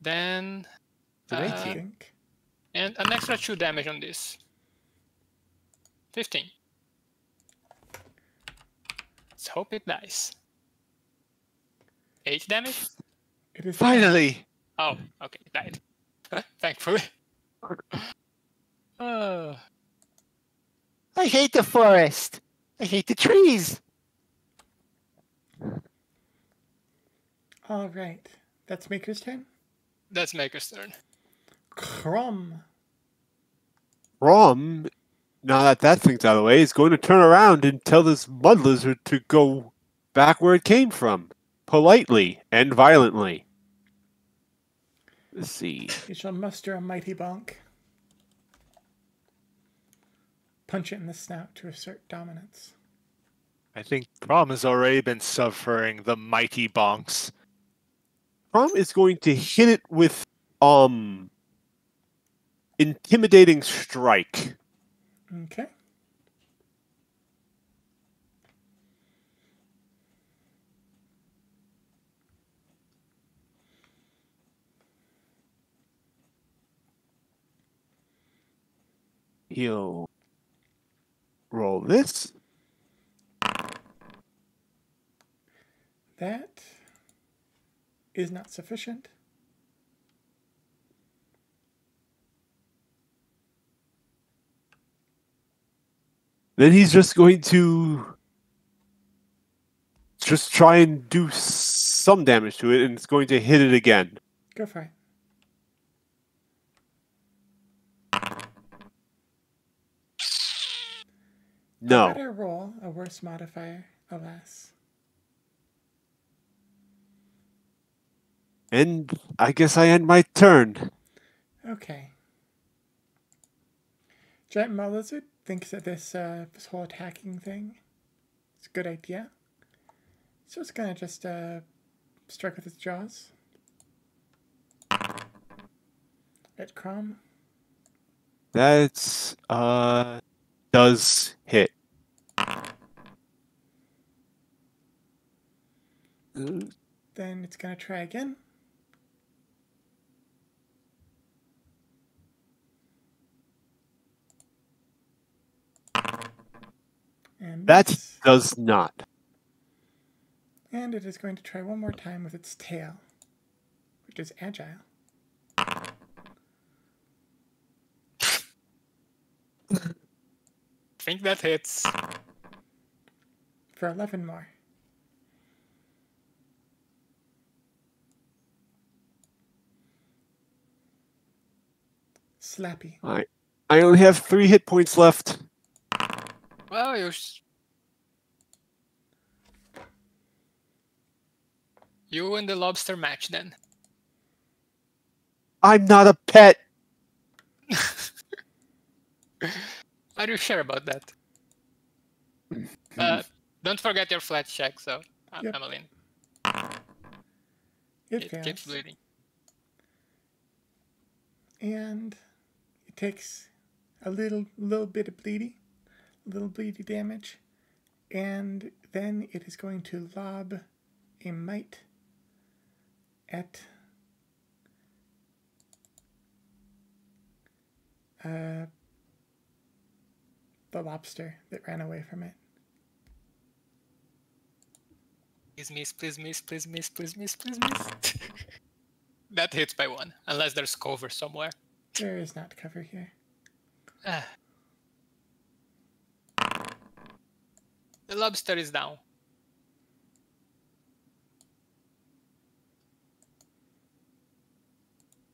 Then It's an I 18. think. and an extra 2 damage on this. 15. Let's hope it dies. 8 damage? It is Finally! Oh, okay, it died. Thankfully. I hate the forest. I hate the trees. All right. That's Maker's turn. That's Maker's turn. Crom. Rom, now that that thing's out of the way, is going to turn around and tell this mud lizard to go back where it came from, politely and violently. Let's see. You shall muster a mighty bonk. Punch it in the snout to assert dominance. I think Prom has already been suffering the mighty bonks. Rom is going to hit it with intimidating strike. Okay. He'll roll this. That is not sufficient. Then he's just going to just try and do some damage to it, and it's going to hit it again. Go for it. A No. better roll, a worse modifier, alas. And I guess I end my turn. Okay. Giant Mud Lizard thinks that this whole attacking thing is a good idea. So it's gonna just strike with its jaws. At Crom. That's does hit. Then it's gonna try again. And That miss. does not. And it is going to try one more time with its tail, which is agile. think that hits. For 11 more. Slappy. I only have 3 hit points left. Well, you and the lobster match then. I'm not a pet. Are you sure about that? Don't forget your flat check, so Yep. Emmeline. It It fails. keeps bleeding. And it takes a little bit of bleedy damage, and then it is going to lob a mite at the lobster that ran away from it. Please miss, please miss, please miss, please miss, please miss. That hits by 1, unless there's cover somewhere. There is not cover here. The lobster is down.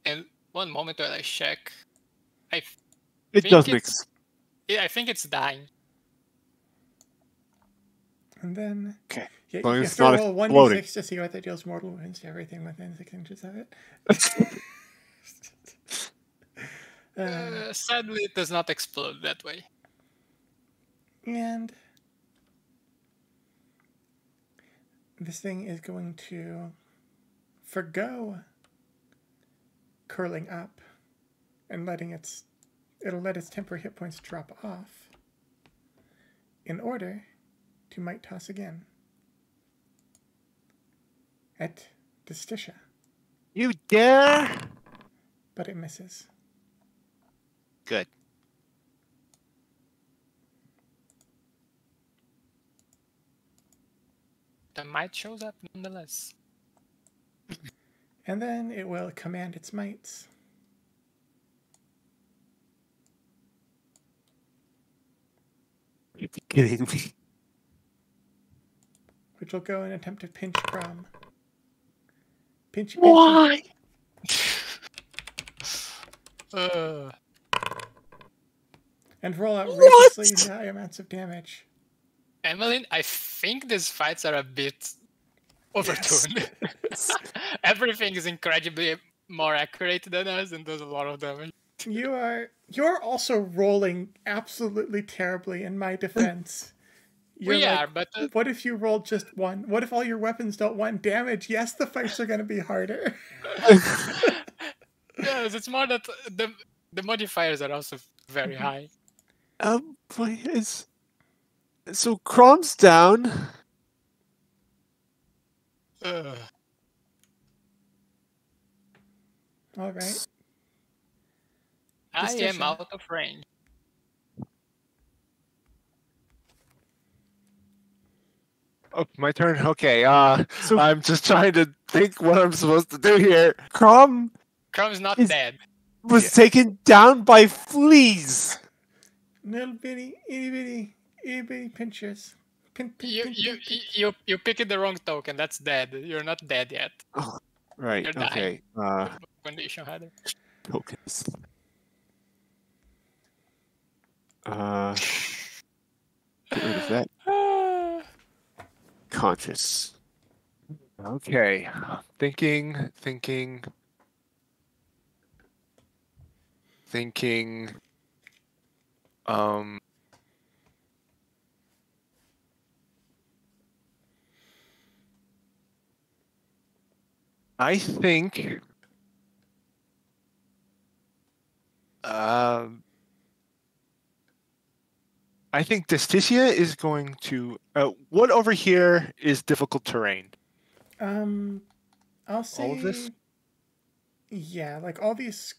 And one moment while I check. I It think does it's mix. I think it's dying. And then Okay. you, As long you as have it's to not roll exploding. 1d6 to see what that deals mortal wounds to everything within 6 inches of it. Sadly, it does not explode that way. And this thing is going to forgo curling up and it'll let its temporary hit points drop off in order to might toss again at Destitia, You dare? but it misses. Good. The might shows up nonetheless. And then it will command its mights. Are you kidding me? Which will go and attempt to pinch Crom. Pinchy, pinchy. Why? And roll outrageously high amounts of damage. Emmeline, I think these fights are a bit overtuned. Everything is incredibly more accurate than us and does a lot of damage. You're also rolling absolutely terribly in my defense. We are, but what if you rolled just one? What if all your weapons don't want damage? Yes, the fights are going to be harder. yes, it's more that the modifiers are also very high. So Crom's down. All right. I am Destitia. out of range. Oh, my turn? Okay, so I'm just trying to think what I'm supposed to do here. Crom Crum's not is- dead. was taken down by fleas. Little bitty, itty bitty pinchers. You picked the wrong token. That's dead. You're not dead yet. Oh, right. You're dying. Okay. Condition header. Tokens. Get rid of that. Conscious. Okay. Thinking. I think Destitia is going to. What over here is difficult terrain? I'll say All of this? Yeah, like all these.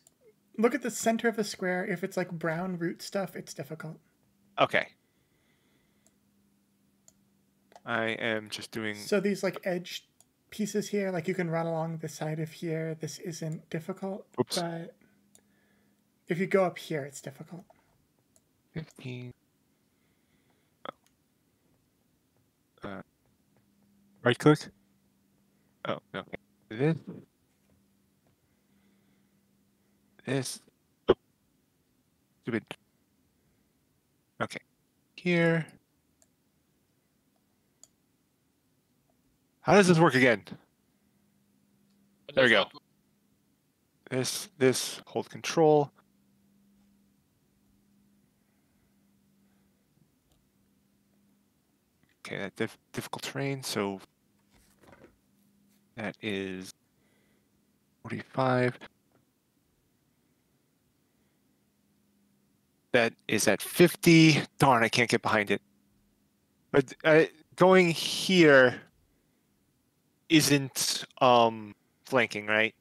Look at the center of the square. If it's like brown root stuff, it's difficult. Okay. I am just doing. So these like edge pieces here, like you can run along the side of here. This isn't difficult, Oops. but if you go up here, it's difficult. 15. Right click. Oh, okay. This. Oh. Stupid. Okay. Here. How does this work again? There we go. This, hold control. Okay, that difficult terrain, so that is 45. That is at 50. Darn, I can't get behind it. But going here isn't flanking, right?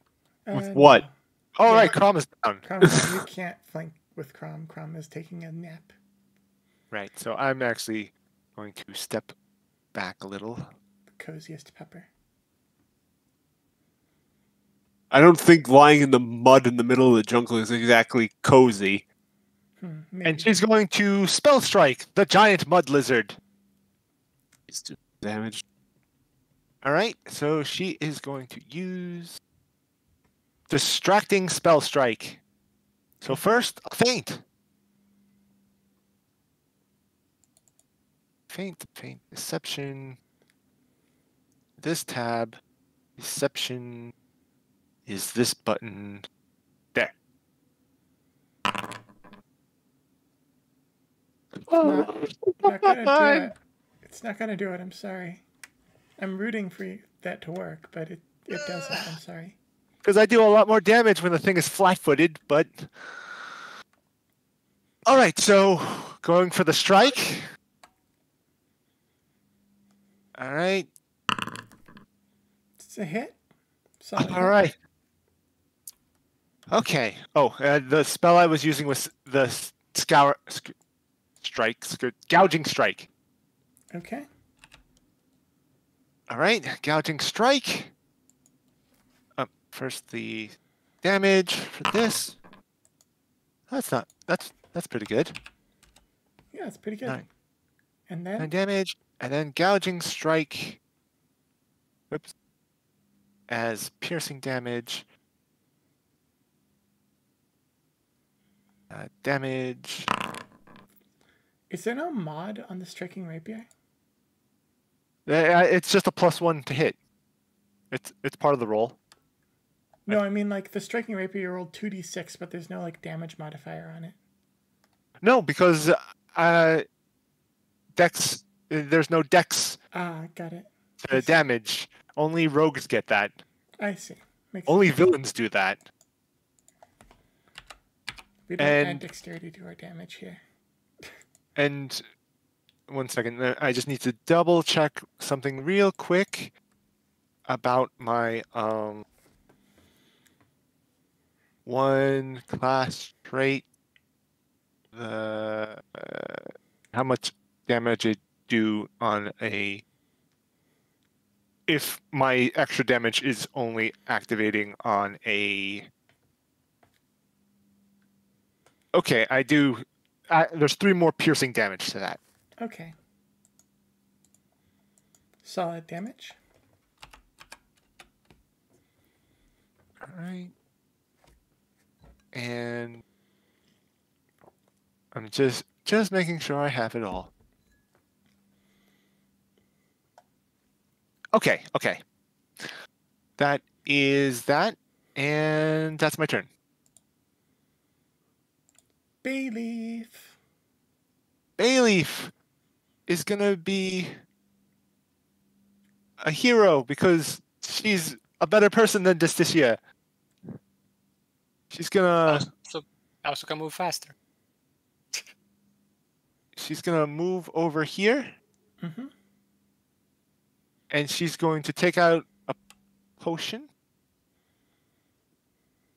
With what? No. Oh, Yeah. right, Crom is down. You can't flank with Crom. Crom is taking a nap. Right, so I'm actually going to step back a little. The coziest pepper. I don't think lying in the mud in the middle of the jungle is exactly cozy. Maybe. And she's going to spell strike the giant mud lizard. It's too damage. All right, so she is going to use distracting spell strike. So first, a feint. Feint, deception. This tab, deception is this button there. Not gonna do it. It's not gonna do it. I'm sorry. I'm rooting for that to work, but it doesn't. I'm sorry. Because I do a lot more damage when the thing is flat-footed, but... Alright, so going for the strike. Alright. It's a hit. Solid hit. Alright. Okay. Oh, the spell I was using was the gouging strike. Okay. Alright, gouging strike. First the damage for this. That's pretty good. Yeah, it's pretty good. 9. And 9 then damage, and then gouging strike. Whoops. As piercing damage. Damage. is there no mod on the striking rapier? It's just a +1 to hit. It's part of the roll. No, I mean like the striking rapier you rolled 2d6, but there's no like damage modifier on it. No, because dex. There's no dex Got it. damage. Only rogues get that. I see. Makes Only sense. villains do that. We don't add and- dexterity to our damage here. And 1 second, I just need to double check something real quick about my one class trait. The how much damage it do on a if my extra damage is only activating on a. Okay, I do. There's 3 more piercing damage to that. Okay. Solid damage. All right. And I'm just making sure I have it all. Okay. That is that, and that's my turn. Bayleaf. Bayleaf is gonna be a hero because she's a better person than Justicia. She's gonna Also can move faster. move over here, Mm-hmm. and she's going to take out a potion,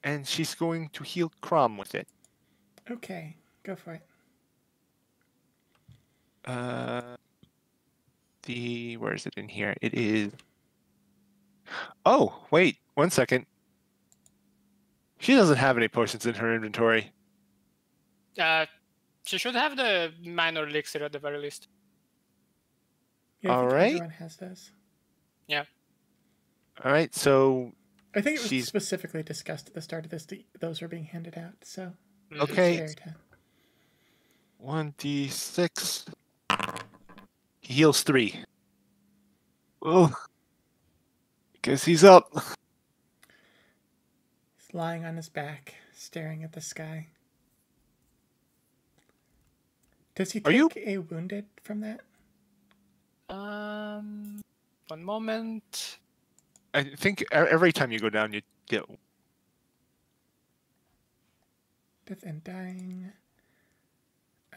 and she's going to heal Crom with it. Okay, go for it. Where is it in here? It is. Oh, wait, 1 second. She doesn't have any potions in her inventory. She should have the minor elixir at the very least. Yeah, I think Alright. everyone has those. Yeah. All right, so I think it was She's- specifically discussed at the start of this. Those were being handed out, so Mhm. Okay. fair to. 1d6. He heals 3. Well, guess he's up. He's lying on his back, staring at the sky. Does he Are you- take a wounded from that? 1 moment. I think every time you go down, you get. Death and dying.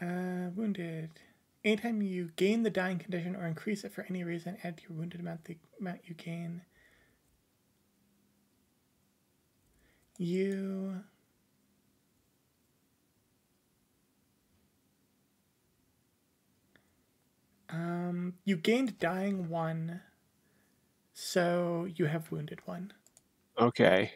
Wounded. Anytime you gain the dying condition or increase it for any reason, add to your wounded amount the amount you gain. You gained dying 1, so you have wounded 1. Okay.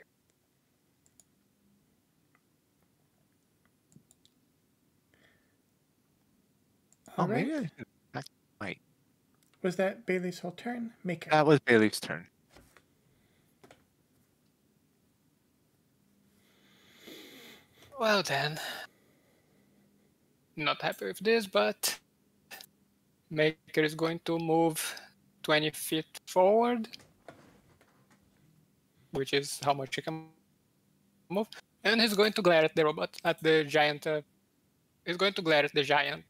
Oh, All right. maybe I should attack Mike. Was that Bailey's whole turn? Maker. That was Bailey's turn. Well then, not happy with this, but Maker is going to move 20 feet forward, which is how much he can move, and he's going to glare at the robot, at the giant. He's going to glare at the giant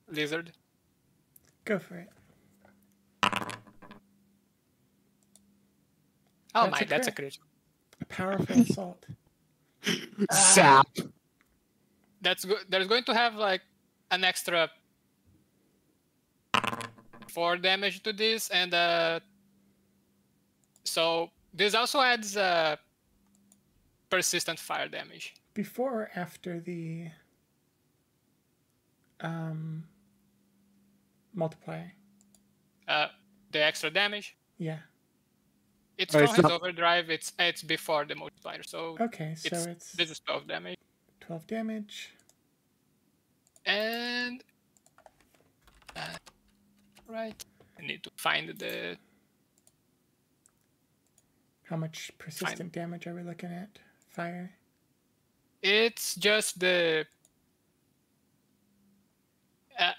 lizard. Go for it. Oh That's my, a that's a crit. crit. A powerful assault. Zap. That's good. There's going to have like an extra 4 damage to this, and so this also adds persistent fire damage. Before or after the multiplier? The extra damage. Yeah. It's Oh, from it's his not- overdrive. It's before the multiplier, so Okay, so it's this is 12 damage. 12 damage. And right, I need to find the. How much persistent damage are we looking at? Fire. It's just the.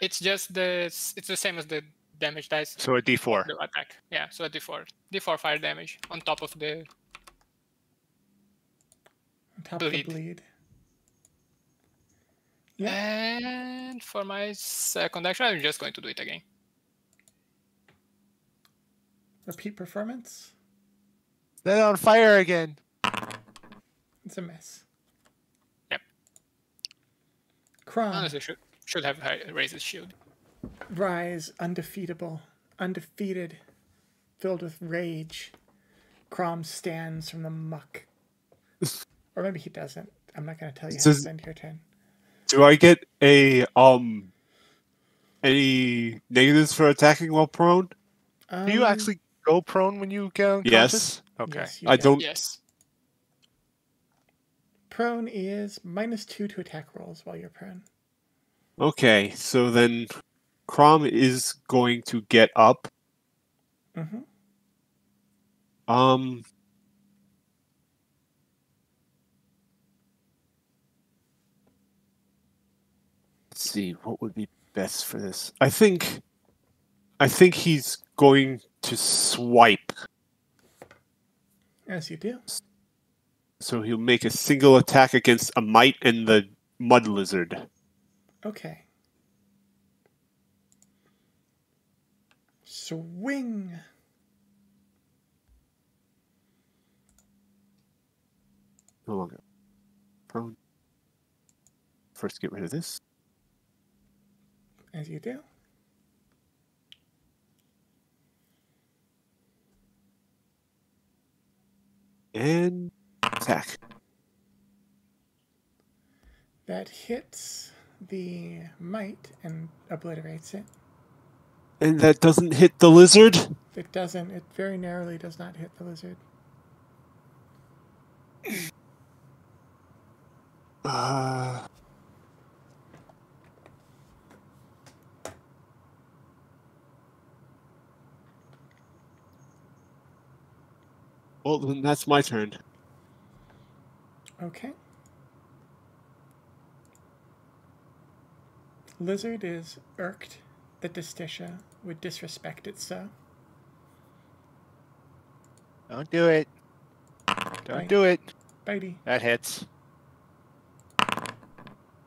It's the same as the damage dice. So a D4. The attack. Yeah, so a D4 fire damage on top of the. On top of the Bleed. bleed. Yeah. And for my second action, I'm just going to do it again. Repeat performance. Set it on fire again. It's a miss. Yep. Kron. Honestly, should have raised his shield. Rise, undefeated, filled with rage. Crom stands from the muck. Or maybe he doesn't. I'm not going to tell you how to spend your turn. Do I get a any negatives for attacking while prone? Do you actually go prone when you get unconscious? Yes. Okay. Yes, you I do. don't. Yes. Prone is -2 to attack rolls while you're prone. Okay, so then Crom is going to get up. Mm-hmm. Let's see, what would be best for this? I think he's going to swipe. As you do. So he'll make a single attack against a mite and the mud lizard. Okay. Swing. No longer prone. First, get rid of this. As you do. And attack. That hits the mite and obliterates it. And that doesn't hit the lizard? It doesn't. It very narrowly does not hit the lizard. Well, then that's my turn. Okay. Lizard is irked that Distisha would disrespect it so. Don't do it. Don't Right. do it. Bitey. That hits.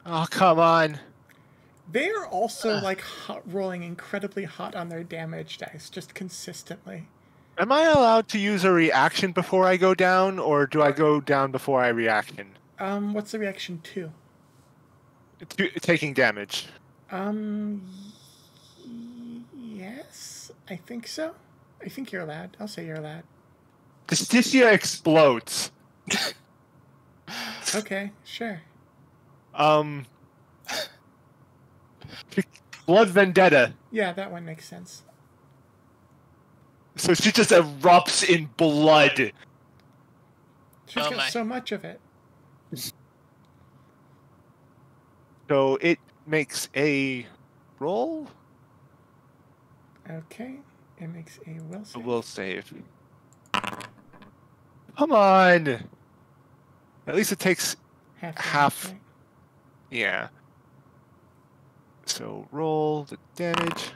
Oh, come on. They are also like rolling incredibly hot on their damage dice, just consistently. Am I allowed to use a reaction before I go down, or do I go down before I reaction? What's the reaction to? Taking damage. Yes, I think so. I think you're allowed. I'll say you're allowed. Justicia explodes. Okay, sure. Blood Vendetta. Yeah, that one makes sense. So she just erupts in blood. She's Oh got my. so much of it. So it makes a roll. Okay. It makes a will A save. will save. Come on. At least it takes Half. half. Damage, right? Yeah. So roll the damage.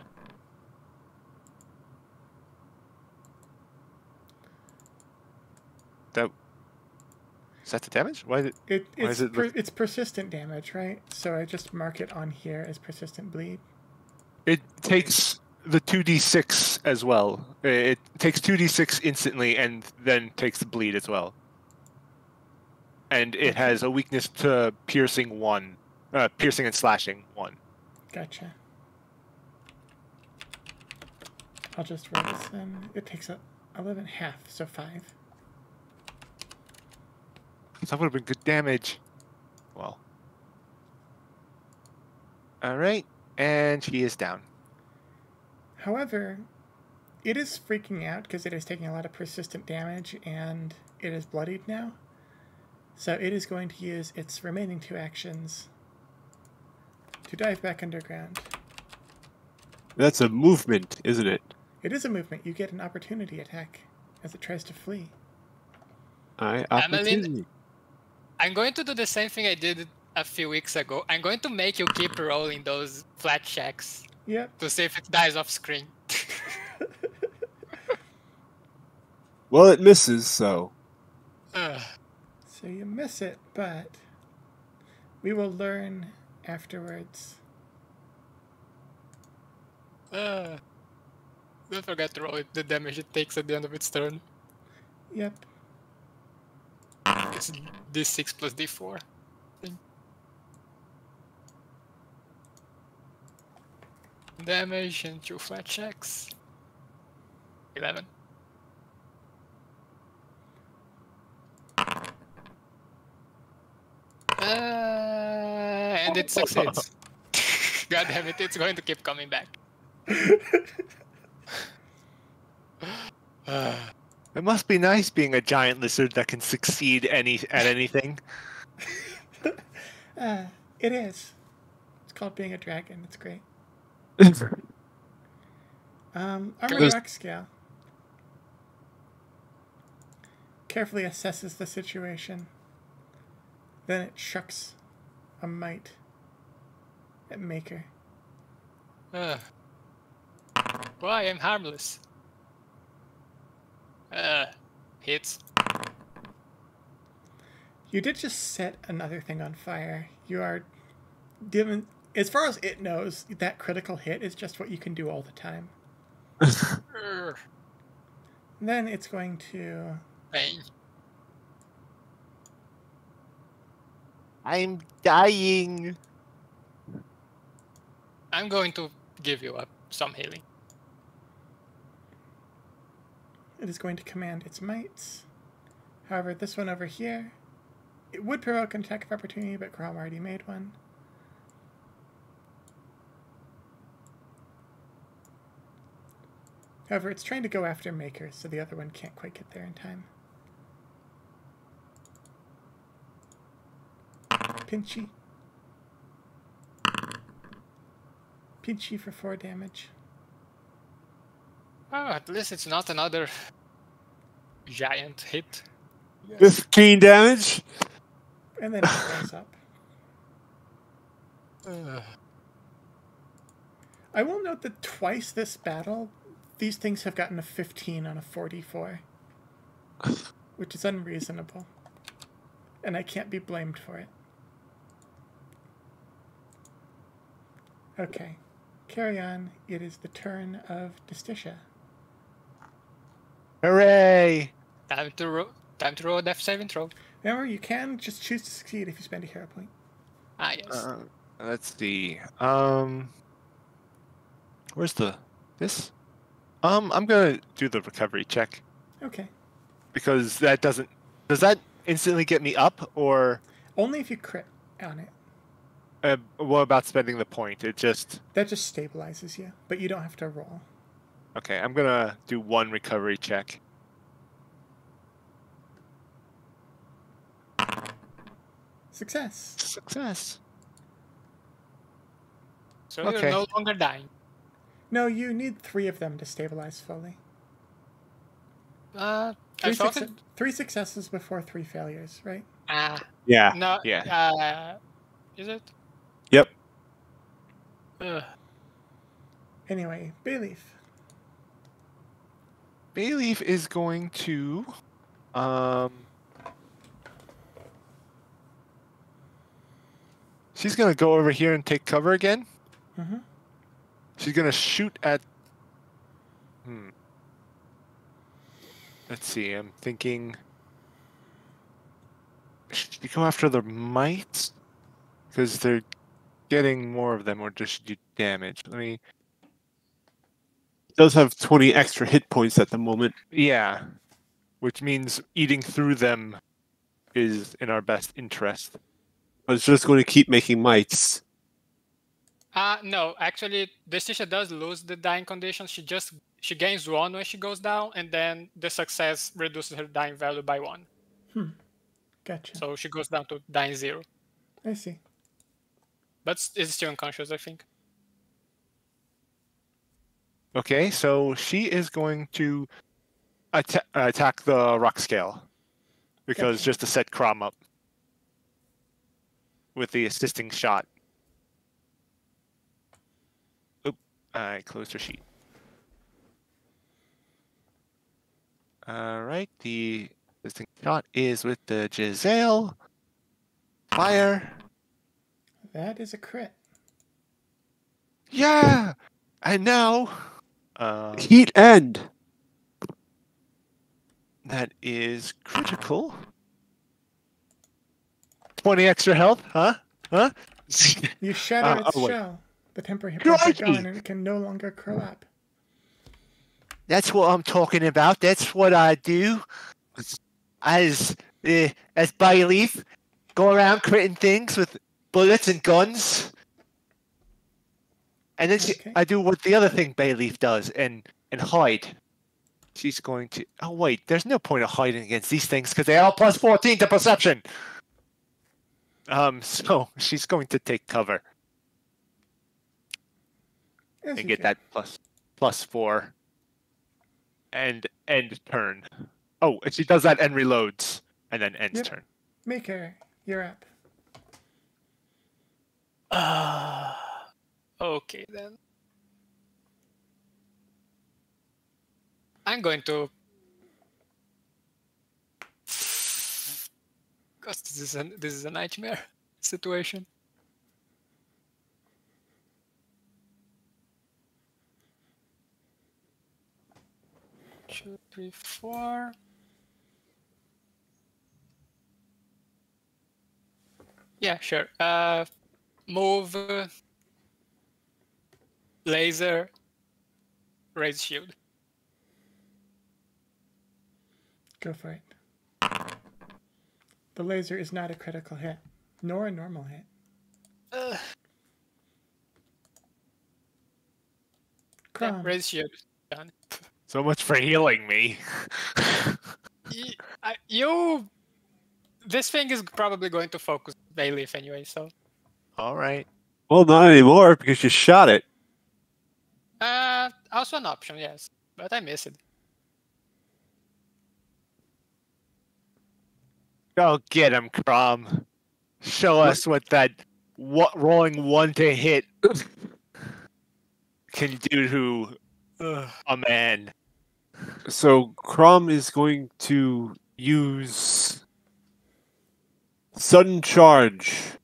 That is that the damage? Why is it? Why is it? It's persistent damage, right? So I just mark it on here as persistent bleed. It takes the 2d6 as well. It takes 2d6 instantly, and then takes the bleed as well. And it Okay. has a weakness to piercing 1, piercing and slashing 1. Gotcha. I'll just roll this then. It takes 11 half, so 5. That would have been good damage. Well. Alright, and she is down. However, it is freaking out because it is taking a lot of persistent damage and it is bloodied now. So it is going to use its remaining 2 actions to dive back underground. That's a movement, isn't it? It is a movement. You get an opportunity attack as it tries to flee. Opportunity. I'm going to do the same thing I did a few weeks ago. I'm going to make you keep rolling those flat checks Yep. to see if it dies off screen. Well, it misses, so. So you miss it, but we will learn afterwards. Don't forget to roll the damage it takes at the end of its turn. Yep. It's d6 plus d4. Damage and 2 flat checks. 11. And it succeeds. God damn it, it's going to keep coming back. It must be nice being a giant lizard that can succeed at anything. It is. It's called being a dragon. It's great. Armored rock scale carefully assesses the situation. Then it shucks a mite at Maker. Well, I am harmless. Hits. You did just set another thing on fire. You are given, as far as it knows, that critical hit is just what you can do all the time. Then it's going to... Pain. I'm dying. I'm going to give you some healing. It is going to command its mites. However, this one over here, it would provoke an attack of opportunity, but Grom already made one. However, it's trying to go after Maker, so the other one can't quite get there in time. Pinchy. Pinchy for 4 damage. Oh, at least it's not another giant hit. 15 damage? And then it goes up. I will note that twice this battle, these things have gotten a 15 on a 44. Which is unreasonable. And I can't be blamed for it. Okay. Carry on. It is the turn of Destitia. Hooray! Time to roll a death saving throw. Remember, you can just choose to succeed if you spend a hero point. Ah, yes. Let's see. Where's this? I'm gonna do the recovery check Okay. because that does that instantly get me up, or Only if you crit on it. what about spending the point? It just That just stabilizes you, but you don't have to roll. okay. I'm gonna do one recovery check. Success. Success. So Okay. you're no longer dying. No, you need 3 of them to stabilize fully. I Three, thought it. 3 successes before 3 failures, right? Yeah. No. Yeah. Is it? Yep. Anyway, Bayleaf. Bayleaf is going to she's gonna go over here and take cover again. Mm-hmm. She's gonna shoot at Let's see, I'm thinking should you go after the mites? Because they're getting more of them, or does she do damage? Let me Does have 20 extra hit points at the moment. Yeah. Which means eating through them is in our best interest. But it's just going to keep making mites. No, actually, Destisha does lose the dying condition. She gains 1 when she goes down, and then the success reduces her dying value by 1. Gotcha. So she goes down to dying 0. I see. But is still unconscious, I think. Okay, so she is going to attack the rock scale. Because Gotcha. just to set Crom up with the assisting shot. Oop, I closed her sheet. Alright, the assisting shot is with the Giselle. Fire. That is a crit. Yeah! And now... Heat end. that is critical. 20 extra health, huh? Huh? You shatter its wait. shell. The temporary hit points are Crikey! gone and it can no longer curl up. That's what I'm talking about. That's what I do. As Bayleaf, go around critting things with bullets and guns. And then Okay. I do what the other thing Bayleaf does and hide. She's going to... Oh, wait. There's no point of hiding against these things because they are plus 14 to perception. So she's going to take cover As and you get do. that plus 4 and end turn. Oh, and she does that and reloads and then ends Yep. turn. Maker, you're up. Okay, then. I'm going to... Because this is a nightmare situation. 2, 3, 4. Yeah, sure. Move, laser, raise shield. Go for it. The laser is not a critical hit, nor a normal hit. Yeah, Crom. raise shield. Done. So much for healing me. This thing is probably going to focus Bayleaf anyway, so. All right. Well, not anymore because you shot it. Also an option, yes, but I miss it. Go get him, Crom. Show us what that rolling 1 to hit can do to a man. So Crom is going to use sudden charge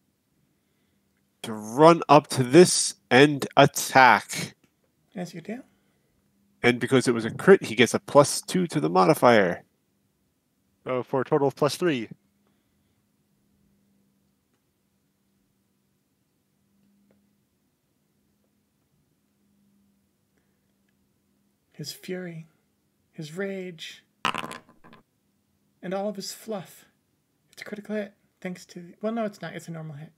to run up to this and attack. As you do. And because it was a crit, he gets a +2 to the modifier. So for a total of +3. His fury, his rage, and all of his fluff. It's a critical hit, thanks to... Well, no, it's not. It's a normal hit.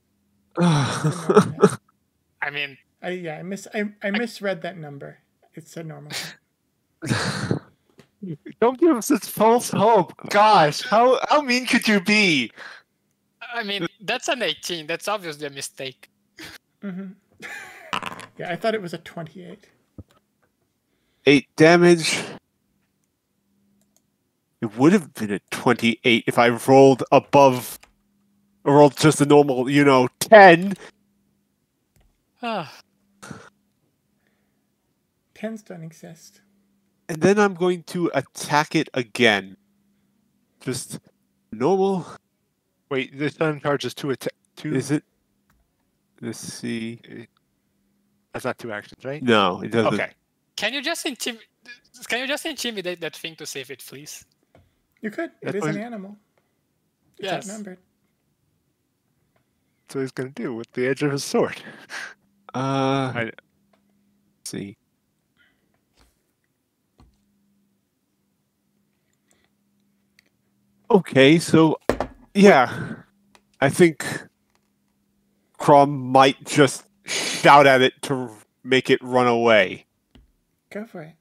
It's a normal hit. I mean, I misread that number. It's a normal hit. Don't give us this false hope. Gosh, how mean could you be? that's an 18. That's obviously a mistake. Mm-hmm. Yeah, I thought it was a 28. 8 damage. It would have been a 28 if I rolled above, or rolled just a normal, 10. Ah, 10s don't exist. And then I'm going to attack it again. Just normal. Wait, the stun charges two attack. Is it? Let's see. That's not 2 actions, right? No, it doesn't. Okay. can you just intimidate that thing to save it, please? You could. It That's is what an he's- animal. It's Yes. outnumbered. That's what he's going to do with the edge of his sword. Let's see. Okay, so yeah, I think Crom might just shout at it to make it run away Go for it.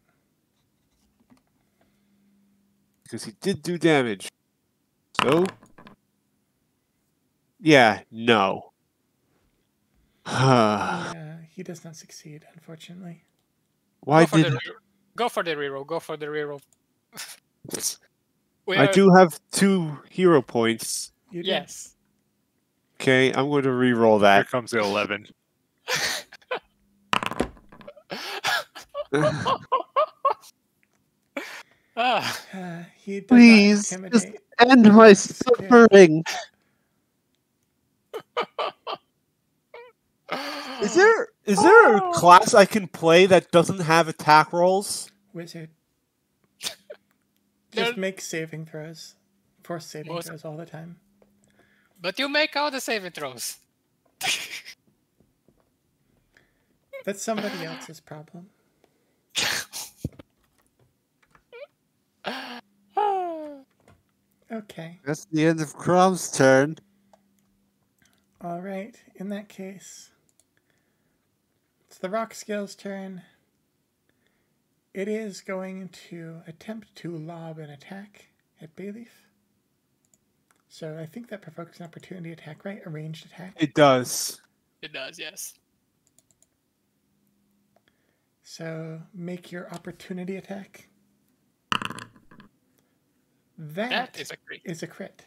because he did do damage. So, yeah, no. Yeah, he does not succeed, unfortunately. Why Go for the did reroll. Go for the reroll. Go for the reroll. I do have 2 hero points? You do. Yes. Okay, I'm going to re-roll Here that. comes the 11. Ah, He does Please, not just intimidate. end my Scare. suffering. Is there a class I can play that doesn't have attack rolls? Wizard. There- Just make saving throws. Force saving Most- throws all the time. But you make all the saving throws. That's somebody else's problem. Okay. That's the end of Crom's turn. All right. In that case, it's the rock skill's turn. It is going to attempt to lob an attack at Bayleaf. So I think that provokes an opportunity attack, right? A ranged attack. It does. It does, yes. So make your opportunity attack. That is a crit. is a crit.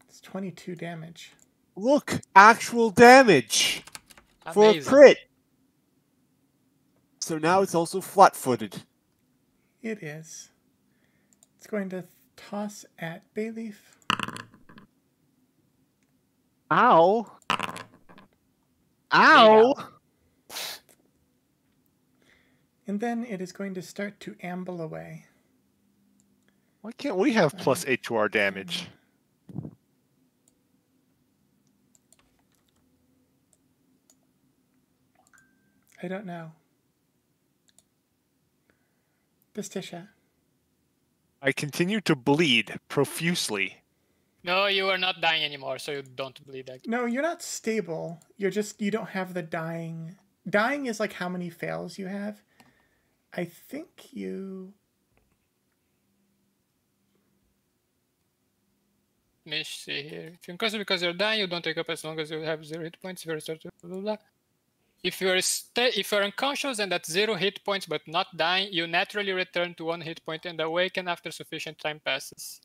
It's 22 damage. Look, actual damage for a Amazing. crit. So now it's also flat-footed. It is. It's going to toss at Bayleaf. Ow! Ow! And then it is going to start to amble away. Why can't we have plus 8 to our damage? I don't know. Pistisha. I continue to bleed profusely. No, you are not dying anymore, so you don't bleed. No, you're not stable. You're just, you don't have the dying. Dying is like how many fails you have. I think you... Let me see here. If you're unconscious because you're dying, you don't take up as long as you have 0 hit points. If you're blah, blah, blah. If you're unconscious and at 0 hit points but not dying, you naturally return to 1 hit point and awaken after sufficient time passes.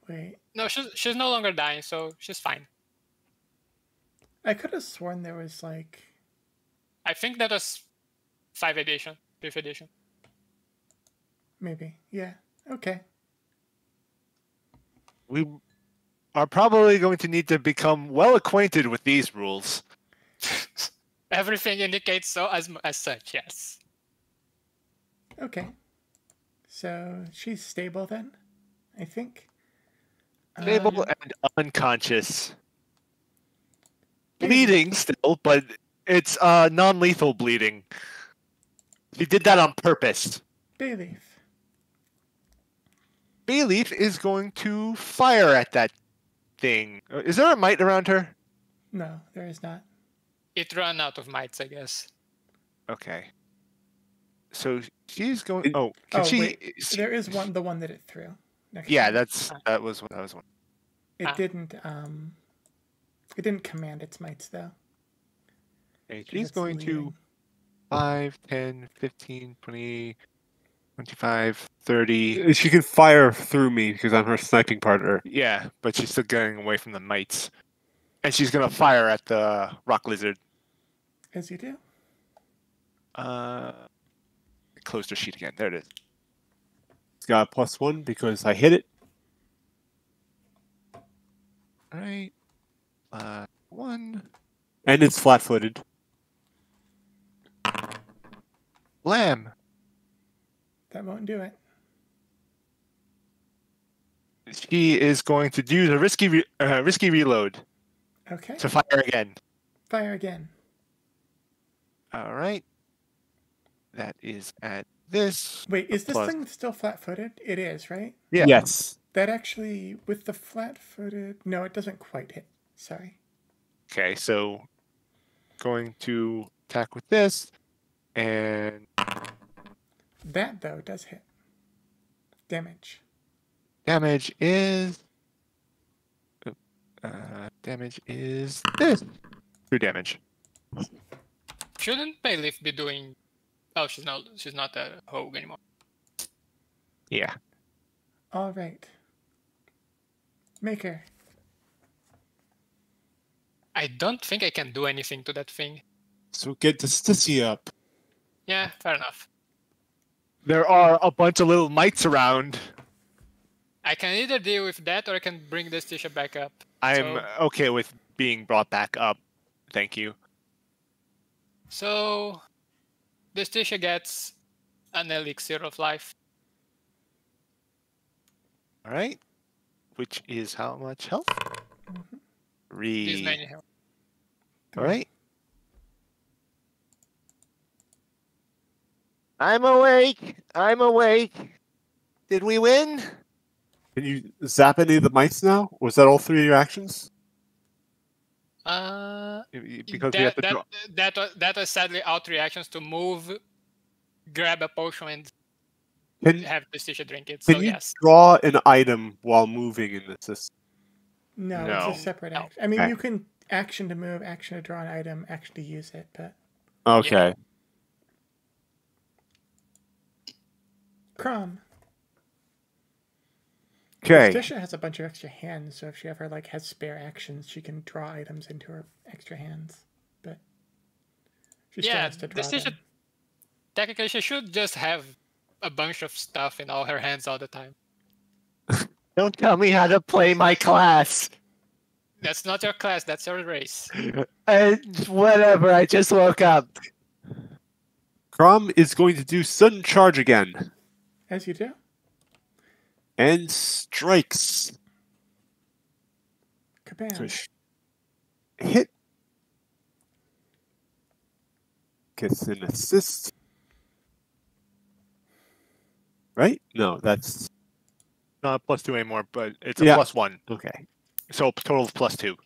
Wait. No, she's no longer dying, so she's fine. I could have sworn there was like... I think that was 5th edition, 5th edition. Maybe. Yeah. Okay. We are probably going to need to become well acquainted with these rules. Everything indicates so as such, yes. Okay. So she's stable then, I think. Stable and unconscious. Bleeding still, but it's non-lethal bleeding. He did that on purpose. Bayleaf. Bayleaf is going to fire at that thing. Is there a might around her? No, there is not. It ran out of mites, I guess. Okay. So she's going. Oh, can she? Wait. There is one, the one that it threw. Next Yeah, time. that was one. It didn't. It didn't command its mites though. Okay, She she's hits the going to leading. 5, 10, 15, 20, 25, 30. She can fire through me because I'm her sniping partner. Yeah, but she's still getting away from the mites. And she's going to fire at the rock lizard. As you do. Close her sheet again. There it is. It's got a +1 because I hit it. All right. 1. And it's flat-footed. Lamb. That won't do it. She is going to do the risky reload Okay. to fire again. Fire again. All right. That is at this. Wait, is this plus- thing still flat-footed? It is, right? Yeah. Yes. That actually, with the flat-footed... No, it doesn't quite hit. Sorry. Okay, so going to attack with this, and That, though, does hit. Damage. damage is this. 2 damage. Shouldn't Bayleaf be doing? Oh, she's not a Hogue anymore. Yeah. All right. Maker. I don't think I can do anything to that thing. So get the Stissy up. Yeah, fair enough. There are a bunch of little mites around. I can either deal with that or I can bring this Tisha back up. I'm okay with being brought back up. Thank you. So this Tisha gets an elixir of life. All right. Which is how much health? These many health. All right. I'm awake. I'm awake. Did we win? Can you zap any of the mice now? Was that all 3 of your actions? Because we have to draw. That was sadly out reactions to move, grab a potion, and Can, have the Tisha drink it. can So you yes. draw an item while moving in the system? No, No. it's a separate No. action. I mean, Okay. you can action to move, action to draw an item, action to use it, but... Okay. Crom. Okay. Tisha has a bunch of extra hands, so if she ever has spare actions, she can draw items into her extra hands. But she still Yeah, has to draw this Tisha them. technically she should just have a bunch of stuff in all her hands all the time. Don't tell me how to play my class. That's not your class, that's your race. Whatever, I just woke up. Crom is going to do sudden charge again. As you do. And strikes. Kabam. Hit. Gets an assist. Right? No, that's... Not +2 anymore, but it's a Yeah. +1. Okay. So total of +2.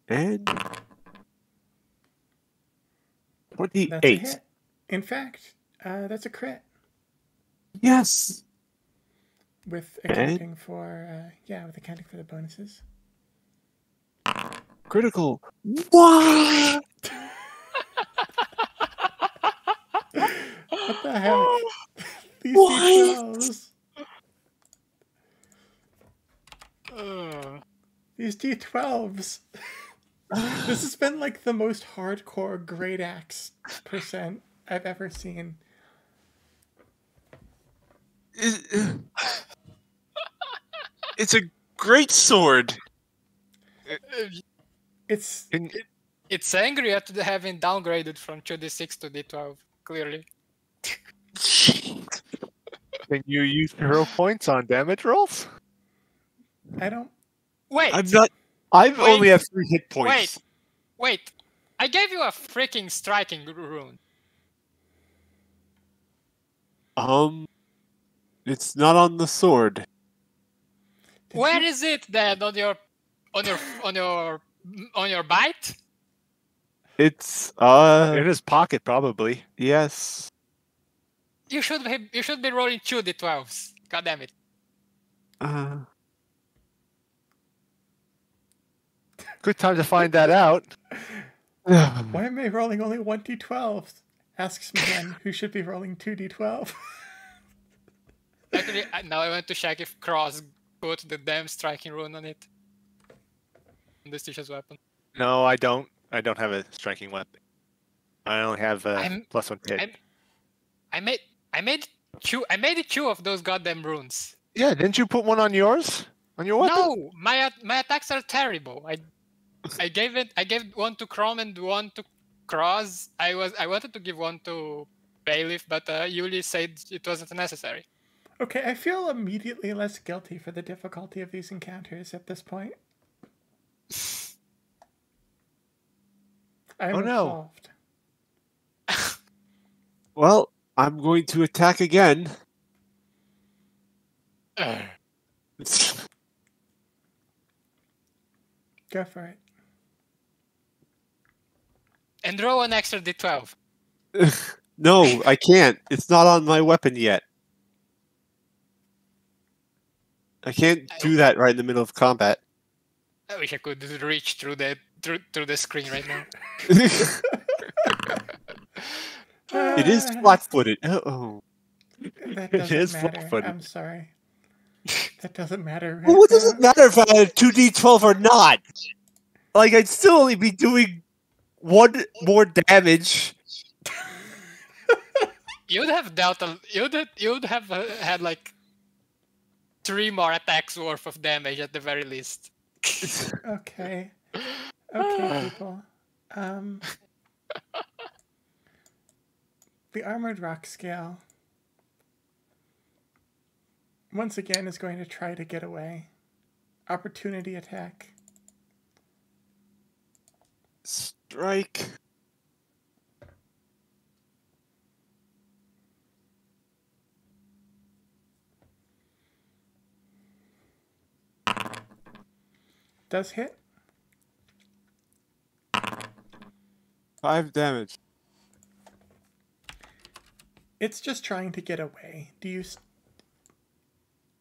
And... That's a 28. hit. In fact, that's a crit. Yes! With accounting for, with accounting for the bonuses. Critical. What? What the heck? These What? D12s. These D12s. This has been the most hardcore great axe % I've ever seen. It's a great sword. It's It's angry at having downgraded from 2d6 to d12, clearly. Can you use hero points on damage rolls? I don't. Wait, I'm not... I've Wait. only have 3 hit points. wait. I gave you a freaking striking rune. It's not on the sword. Where is it then on your bite? It's In his pocket, probably. yes. You should be rolling 2d12s. God damn it. Good time to find that out. Why am I rolling only 1d12? Asks man who should be rolling 2d12. Actually, now I want to check if Cross put the damn striking rune on it. On this Tisha's weapon. No, I don't. I don't have a striking weapon. I only have a +1 hit. I made two of those goddamn runes. Yeah, didn't you put one on yours? On your weapon? No, my attacks are terrible. I gave one to Chrome and one to Cross. I wanted to give one to Bailiff, but Yuli said it wasn't necessary. Okay, I feel immediately less guilty for the difficulty of these encounters at this point. I'm absolved. Well, I'm going to attack again. Go for it. And roll an extra d12. No, I can't. It's not on my weapon yet. I can't do that right in the middle of combat. I wish I could reach through the screen right now. It is flat-footed. Oh. That It is doesn't matter. flat-footed. I'm sorry. That doesn't matter. Right Well, what does now. it matter if I had a 2d12 or not? Like, I'd still only be doing 1 more damage. You'd have dealt you'd have had like 3 more attacks worth of damage at the very least. Okay. Okay, people. The Armored Rock Scale once again is going to try to get away. Opportunity attack. Strike. Does hit. 5 damage. It's just trying to get away. Do you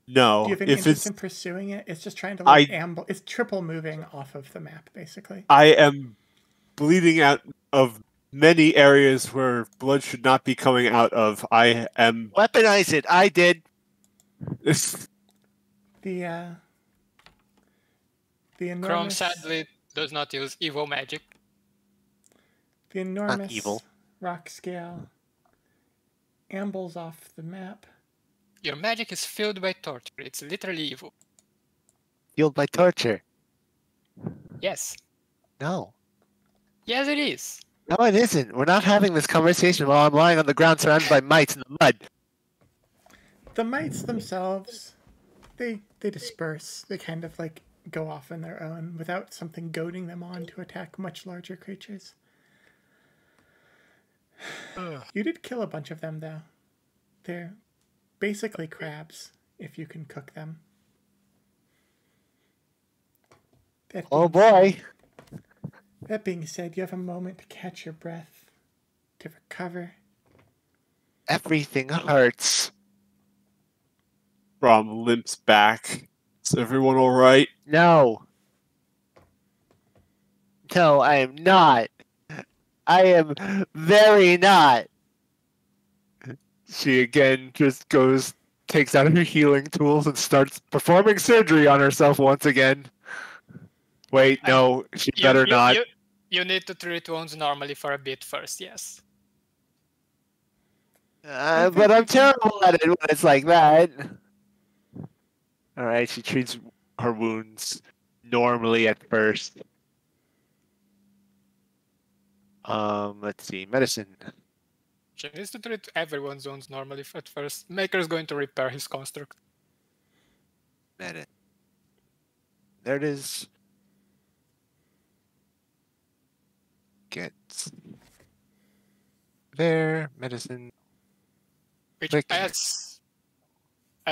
No, have any if interest it's... in pursuing it? It's just trying to like amble. It's triple moving off of the map, basically. I am bleeding out of many areas where blood should not be coming out of. I am... Weaponize it. I did. The enormous... Chrome sadly does not use evil magic. The enormous evil. rock scale ambles off the map. Your magic is filled by torture. It's literally evil. Fueled by torture. Yes. No. Yes, it is. No, it isn't. We're not having this conversation while I'm lying on the ground surrounded by mites in the mud. The mites themselves, they disperse. They kind of like go off on their own without something goading them on to attack much larger creatures. You did kill a bunch of them, though. They're basically crabs, if you can cook them. Oh boy. That being said, you have a moment to catch your breath, to recover. Everything hurts. Rom limps back. Is everyone alright? No. No, I am not. I am very not. She again just takes out her healing tools and starts performing surgery on herself once again. Wait, no, she better not. You need to treat wounds normally for a bit first, yes. But I'm terrible at it when it's like that. Alright, she treats her wounds normally at first. Let's see, medicine. She needs to treat everyone's wounds normally at first. Maker's going to repair his construct. Medicine. There it is. Get there, medicine. Which Click. I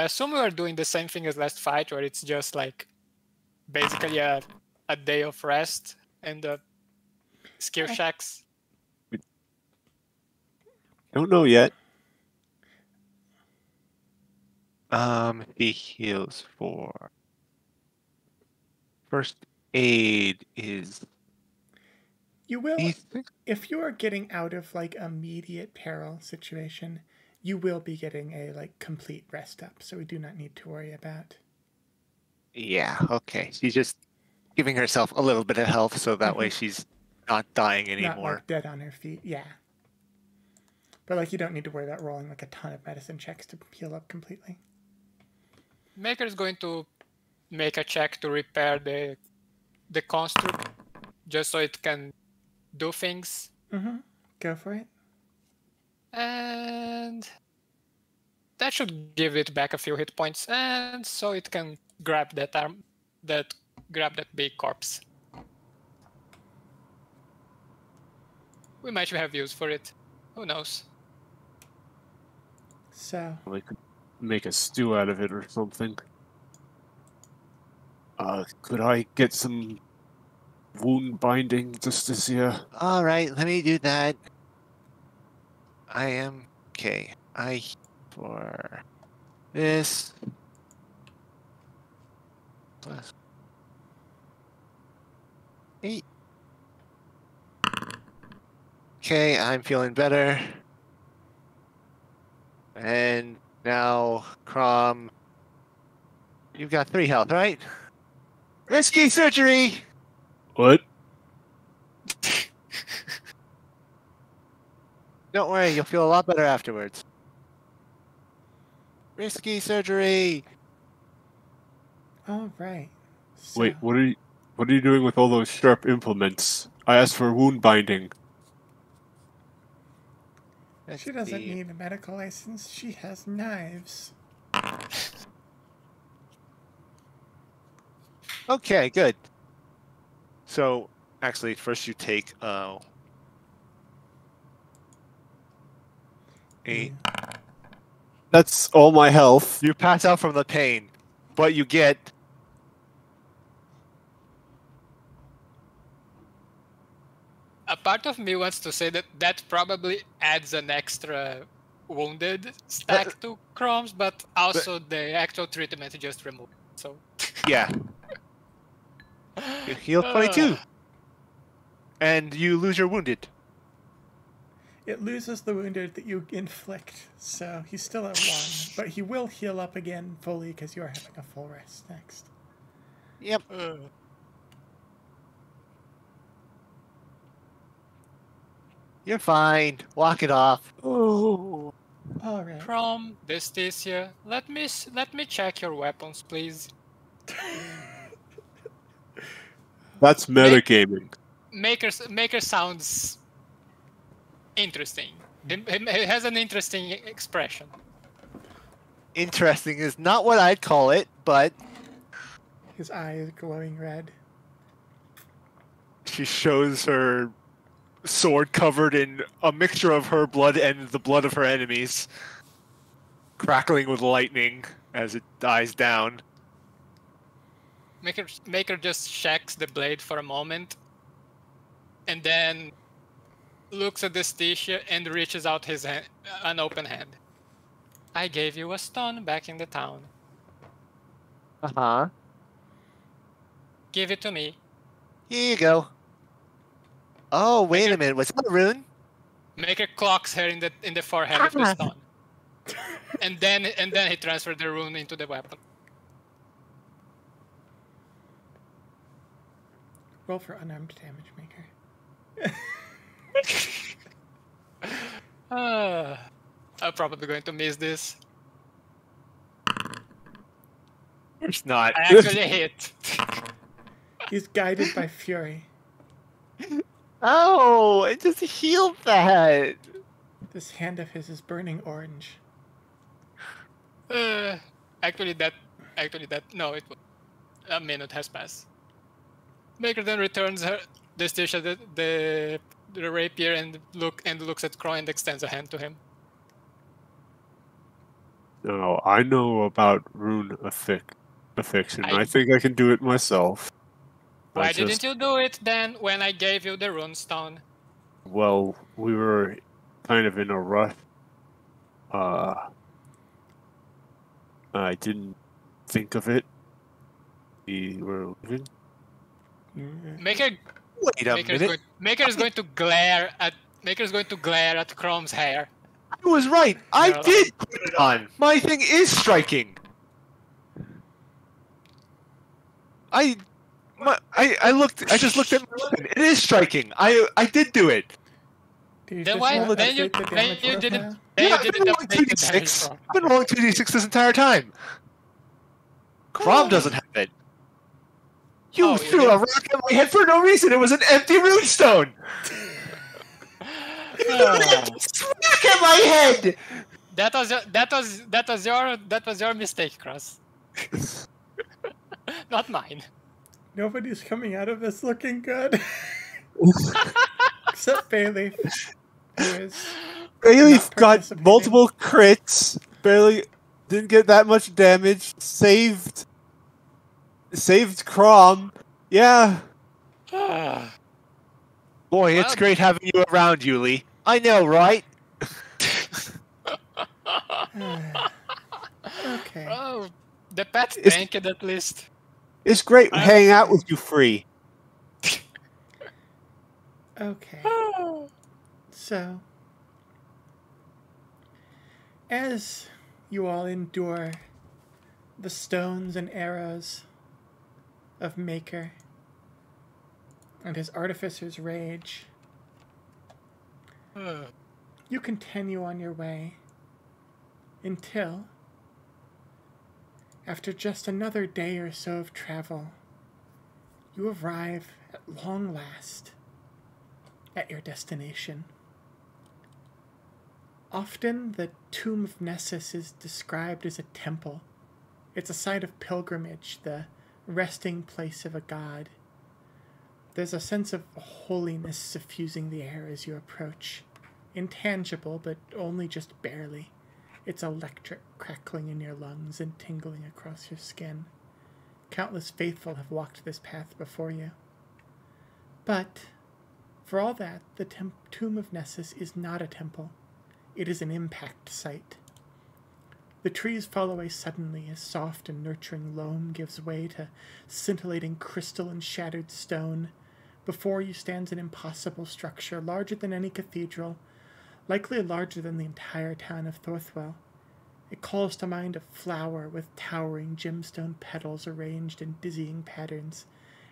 assume we are doing the same thing as last fight, where it's just like basically a day of rest and skill checks. Don't know yet. He heals for first aid is You will, D6? if you are getting out of like immediate peril situation, you will be getting a like complete rest up, so we do not need to worry about. Yeah, okay. She's just giving herself a little bit of health so that way she's not dying Not anymore. like dead on her feet, yeah. But like you don't need to worry about rolling like a ton of medicine checks to heal up completely. Maker's going to make a check to repair the construct, just so it can do things. Go for it. And that should give it back a few hit points, and so it can grab that grab that big corpse. We might have use for it. Who knows? So We could make a stew out of it or something. Could I get some wound binding, Justicia? All right, let me do that. I am okay. I for this plus 8. Okay, I'm feeling better. And now, Crom, you've got 3 health, right? Risky surgery! What? Don't worry, you'll feel a lot better afterwards. Risky surgery! all right. So, Wait, what are you doing with all those sharp implements? I asked for wound binding. she doesn't need a medical license. She has knives. Okay, good. So, actually, first you take 8. That's all my health. You pass out from the pain, but you get A part of me wants to say that probably adds an extra wounded stack to Chrome's, but also the actual treatment just removed. So yeah. You heal 22, and you lose your wounded. It loses the wounded that you inflict, so he's still at 1, but he will heal up again fully because you are having a full rest next. Yep. You're fine. Walk it off. Oh. All right. Chrome, Desticia, let me check your weapons, please. That's metagaming. Maker sounds interesting. It has an interesting expression. Interesting is not what I'd call it, but His eye is glowing red. she shows her sword covered in a mixture of her blood and the blood of her enemies, crackling with lightning as it dies down. Maker just checks the blade for a moment, and then looks at Desticia and reaches out his hand, an open hand. I gave you a stone back in the town. Uh-huh. Give it to me. Here you go. Oh, wait a minute. Was that a rune? Maker clocks her in the forehead with the stone. And then he transferred the rune into the weapon. Roll for unarmed damage, Maker. I'm probably going to miss this. It's not. I actually hit. He's guided by fury. Oh, it just healed that. This hand of his is burning orange. Actually, no, a minute has passed. Maker then returns her Desticia the rapier and looks at Crow and extends a hand to him. No, I know about rune affliction. I think I can do it myself. Why didn't you do it then when I gave you the rune stone? Well, we were kind of in a rush. I didn't think of it. We were leaving. Maker Wait a minute. Maker is going to glare at Chrome's hair. I was right. I No. did put it on. My thing is striking. I just looked at my weapon. It is striking. I did do it. Do you Then just why? not Then you update the damage didn't. profile? Then Yeah, you didn't I've been rolling update the damage 2d6. profile. I've been rolling 2d6 this entire time. Crom doesn't have it. You Oh, you threw did? a rock at my head for no reason. It was an empty runestone. Smack at my head. That was your mistake, Cross. Not mine. Nobody's coming out of this looking good. Except Bailey, who is Bailey not got participating. multiple crits. Barely didn't get that much damage. Saved Crom. Yeah. Boy, it's great having you around, Yuli. I know, right? Okay. Oh, the pet It's- tanked at least. It's great hanging out with you free. Okay. So, as you all endure the stones and arrows of Maker and his artificer's rage, you continue on your way until, after just another day or so of travel, you arrive at long last at your destination. Often the Tomb of Nessus is described as a temple. It's a site of pilgrimage, the resting place of a god. There's a sense of holiness suffusing the air as you approach. Intangible, but only just barely. It's electric, crackling in your lungs and tingling across your skin. Countless faithful have walked this path before you. But, for all that, the Tomb of Nessus is not a temple. It is an impact site. The trees fall away suddenly as soft and nurturing loam gives way to scintillating crystal and shattered stone. Before you stands an impossible structure, larger than any cathedral, likely larger than the entire town of Thorthwell. It calls to mind a flower with towering gemstone petals arranged in dizzying patterns,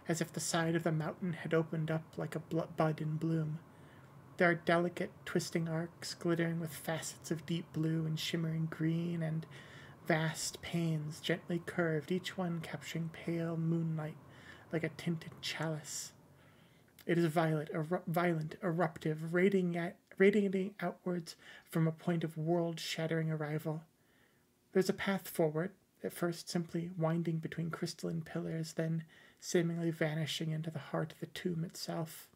as if the side of the mountain had opened up like a bud in bloom. There are delicate, twisting arcs, glittering with facets of deep blue and shimmering green, and vast panes, gently curved, each one capturing pale moonlight like a tinted chalice. It is violent, eruptive, radiating outwards from a point of world-shattering arrival. There's a path forward, at first simply winding between crystalline pillars, then seemingly vanishing into the heart of the tomb itself.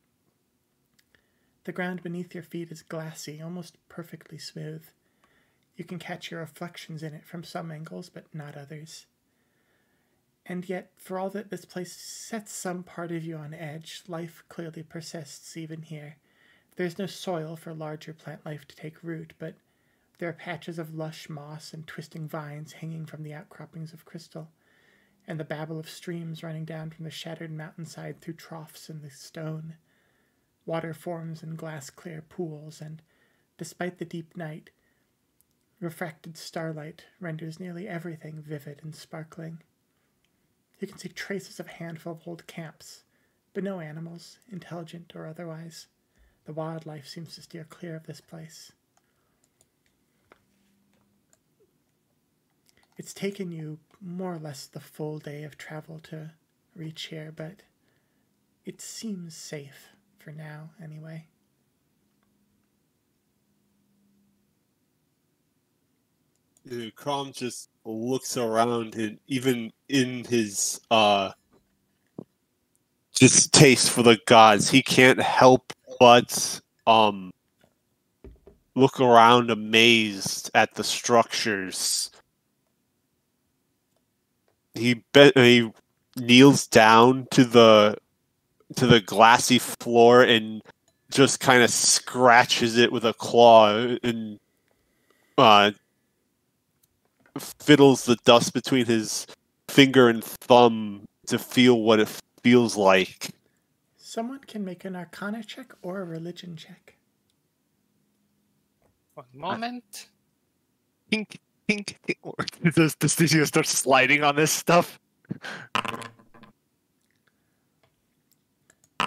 The ground beneath your feet is glassy, almost perfectly smooth. You can catch your reflections in it from some angles, but not others. And yet, for all that this place sets some part of you on edge, life clearly persists even here. There's no soil for larger plant life to take root, but there are patches of lush moss and twisting vines hanging from the outcroppings of crystal, and the babble of streams running down from the shattered mountainside through troughs in the stone. Water forms in glass-clear pools, and despite the deep night, refracted starlight renders nearly everything vivid and sparkling. You can see traces of a handful of old camps, but no animals, intelligent or otherwise. The wildlife seems to steer clear of this place. It's taken you more or less the full day of travel to reach here, but it seems safe. For now, anyway. Crom just looks around, and even in his distaste for the gods, he can't help but look around amazed at the structures. He kneels down to the glassy floor and just kind of scratches it with a claw and fiddles the dust between his finger and thumb to feel what it feels like. Someone can make an Arcana check or a Religion check. One moment. Tink, tink, tink. Does Stizio start sliding on this stuff?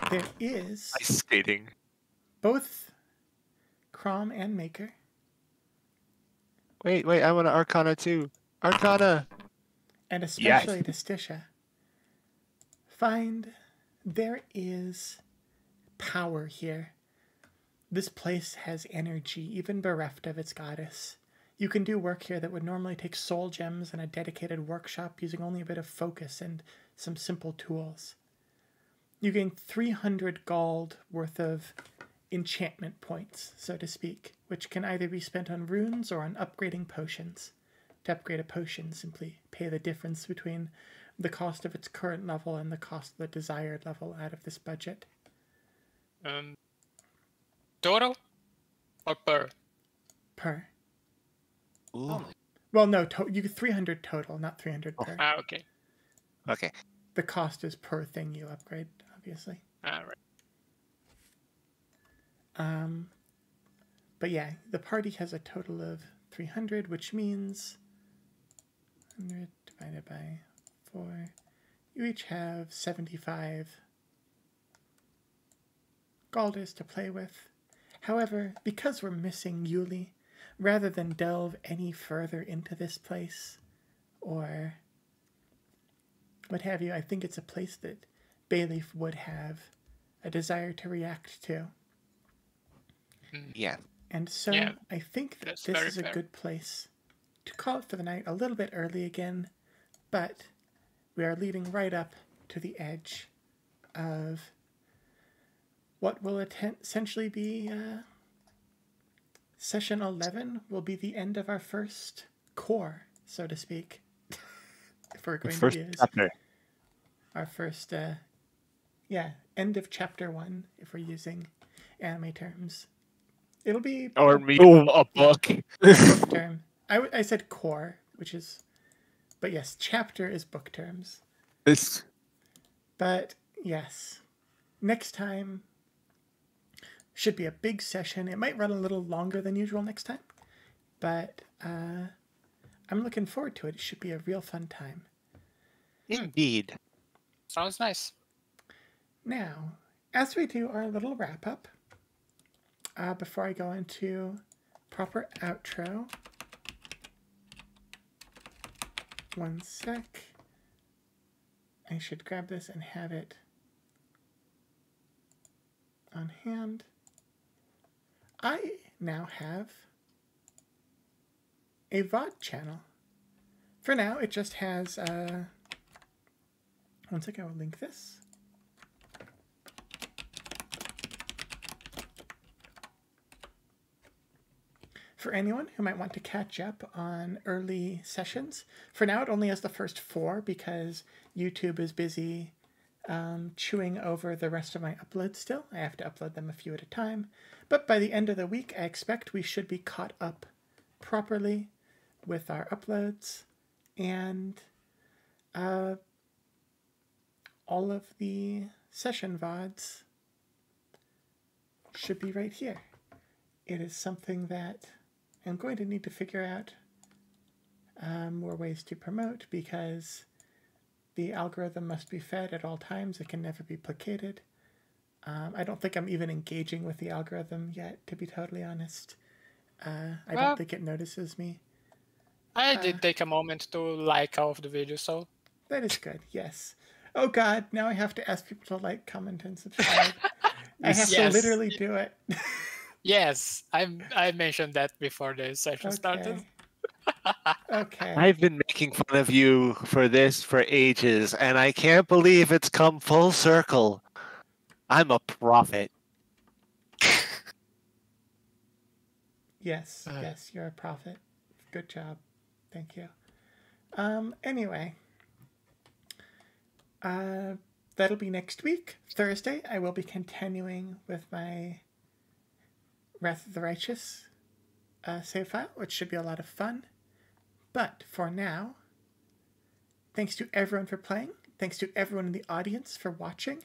There is Ice skating. both Crom and Maker. Wait, I want an Arcana too. Arcana! And especially to Stisha, find there is power here. This place has energy, even bereft of its goddess. You can do work here that would normally take soul gems and a dedicated workshop using only a bit of focus and some simple tools. You gain 300 gold worth of enchantment points, so to speak, which can either be spent on runes or on upgrading potions. To upgrade a potion, simply pay the difference between the cost of its current level and the cost of the desired level out of this budget. Total or per? Per. Ooh. Well, no, you get 300 total, not 300 per. Ah, okay. Okay. The cost is per thing you upgrade, obviously. All right. But yeah, the party has a total of 300, which means 100 divided by 4. You each have 75 Galders to play with. However, because we're missing Yuli, rather than delve any further into this place, or what have you, I think it's a place that Bayleaf would have a desire to react to. Yeah. And so Yeah, I think that that's this very is a fair. good place to call it for the night, a little bit early again, but we are leading right up to the edge of what will essentially be session 11 will be the end of our first core, so to speak. If we're going First to use chapter. our first, end of chapter 1, if we're using anime terms. It'll be Or a me a book. book term. I said core, which is, but yes, chapter is book terms. It's But yes, next time should be a big session. It might run a little longer than usual next time, but I'm looking forward to it. It should be a real fun time. Indeed. Sounds nice. Now, as we do our little wrap up, before I go into proper outro, one sec. I should grab this and have it on hand. I now have a VOD channel. For now, it just has, one sec, I will link this. For anyone who might want to catch up on early sessions, for now it only has the first 4 because YouTube is busy chewing over the rest of my uploads still. I have to upload them a few at a time. But by the end of the week, I expect we should be caught up properly with our uploads. And all of the session VODs should be right here. It is something that I'm going to need to figure out more ways to promote because the algorithm must be fed at all times. It can never be placated. I don't think I'm even engaging with the algorithm yet, to be totally honest. I don't think it notices me. I did take a moment to like all of the videos, so That is good, yes. Oh God, now I have to ask people to like, comment, and subscribe. I have to Yes. literally do it. yes, I mentioned that before the session started. Okay. I've been making fun of you for this for ages, and I can't believe it's come full circle. I'm a prophet. Yes, yes, you're a prophet. Good job. Thank you. Anyway. That'll be next week. Thursday, I will be continuing with my Wrath of the Righteous save file, which should be a lot of fun. But for now, thanks to everyone for playing. Thanks to everyone in the audience for watching.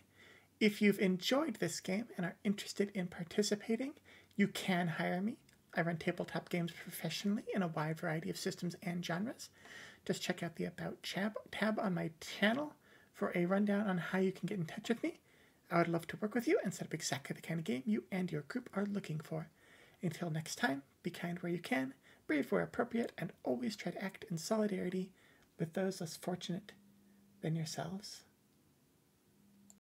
If you've enjoyed this game and are interested in participating, you can hire me. I run tabletop games professionally in a wide variety of systems and genres. Just check out the About tab on my channel for a rundown on how you can get in touch with me. I would love to work with you and set up exactly the kind of game you and your group are looking for. Until next time, be kind where you can, brave where appropriate, and always try to act in solidarity with those less fortunate than yourselves.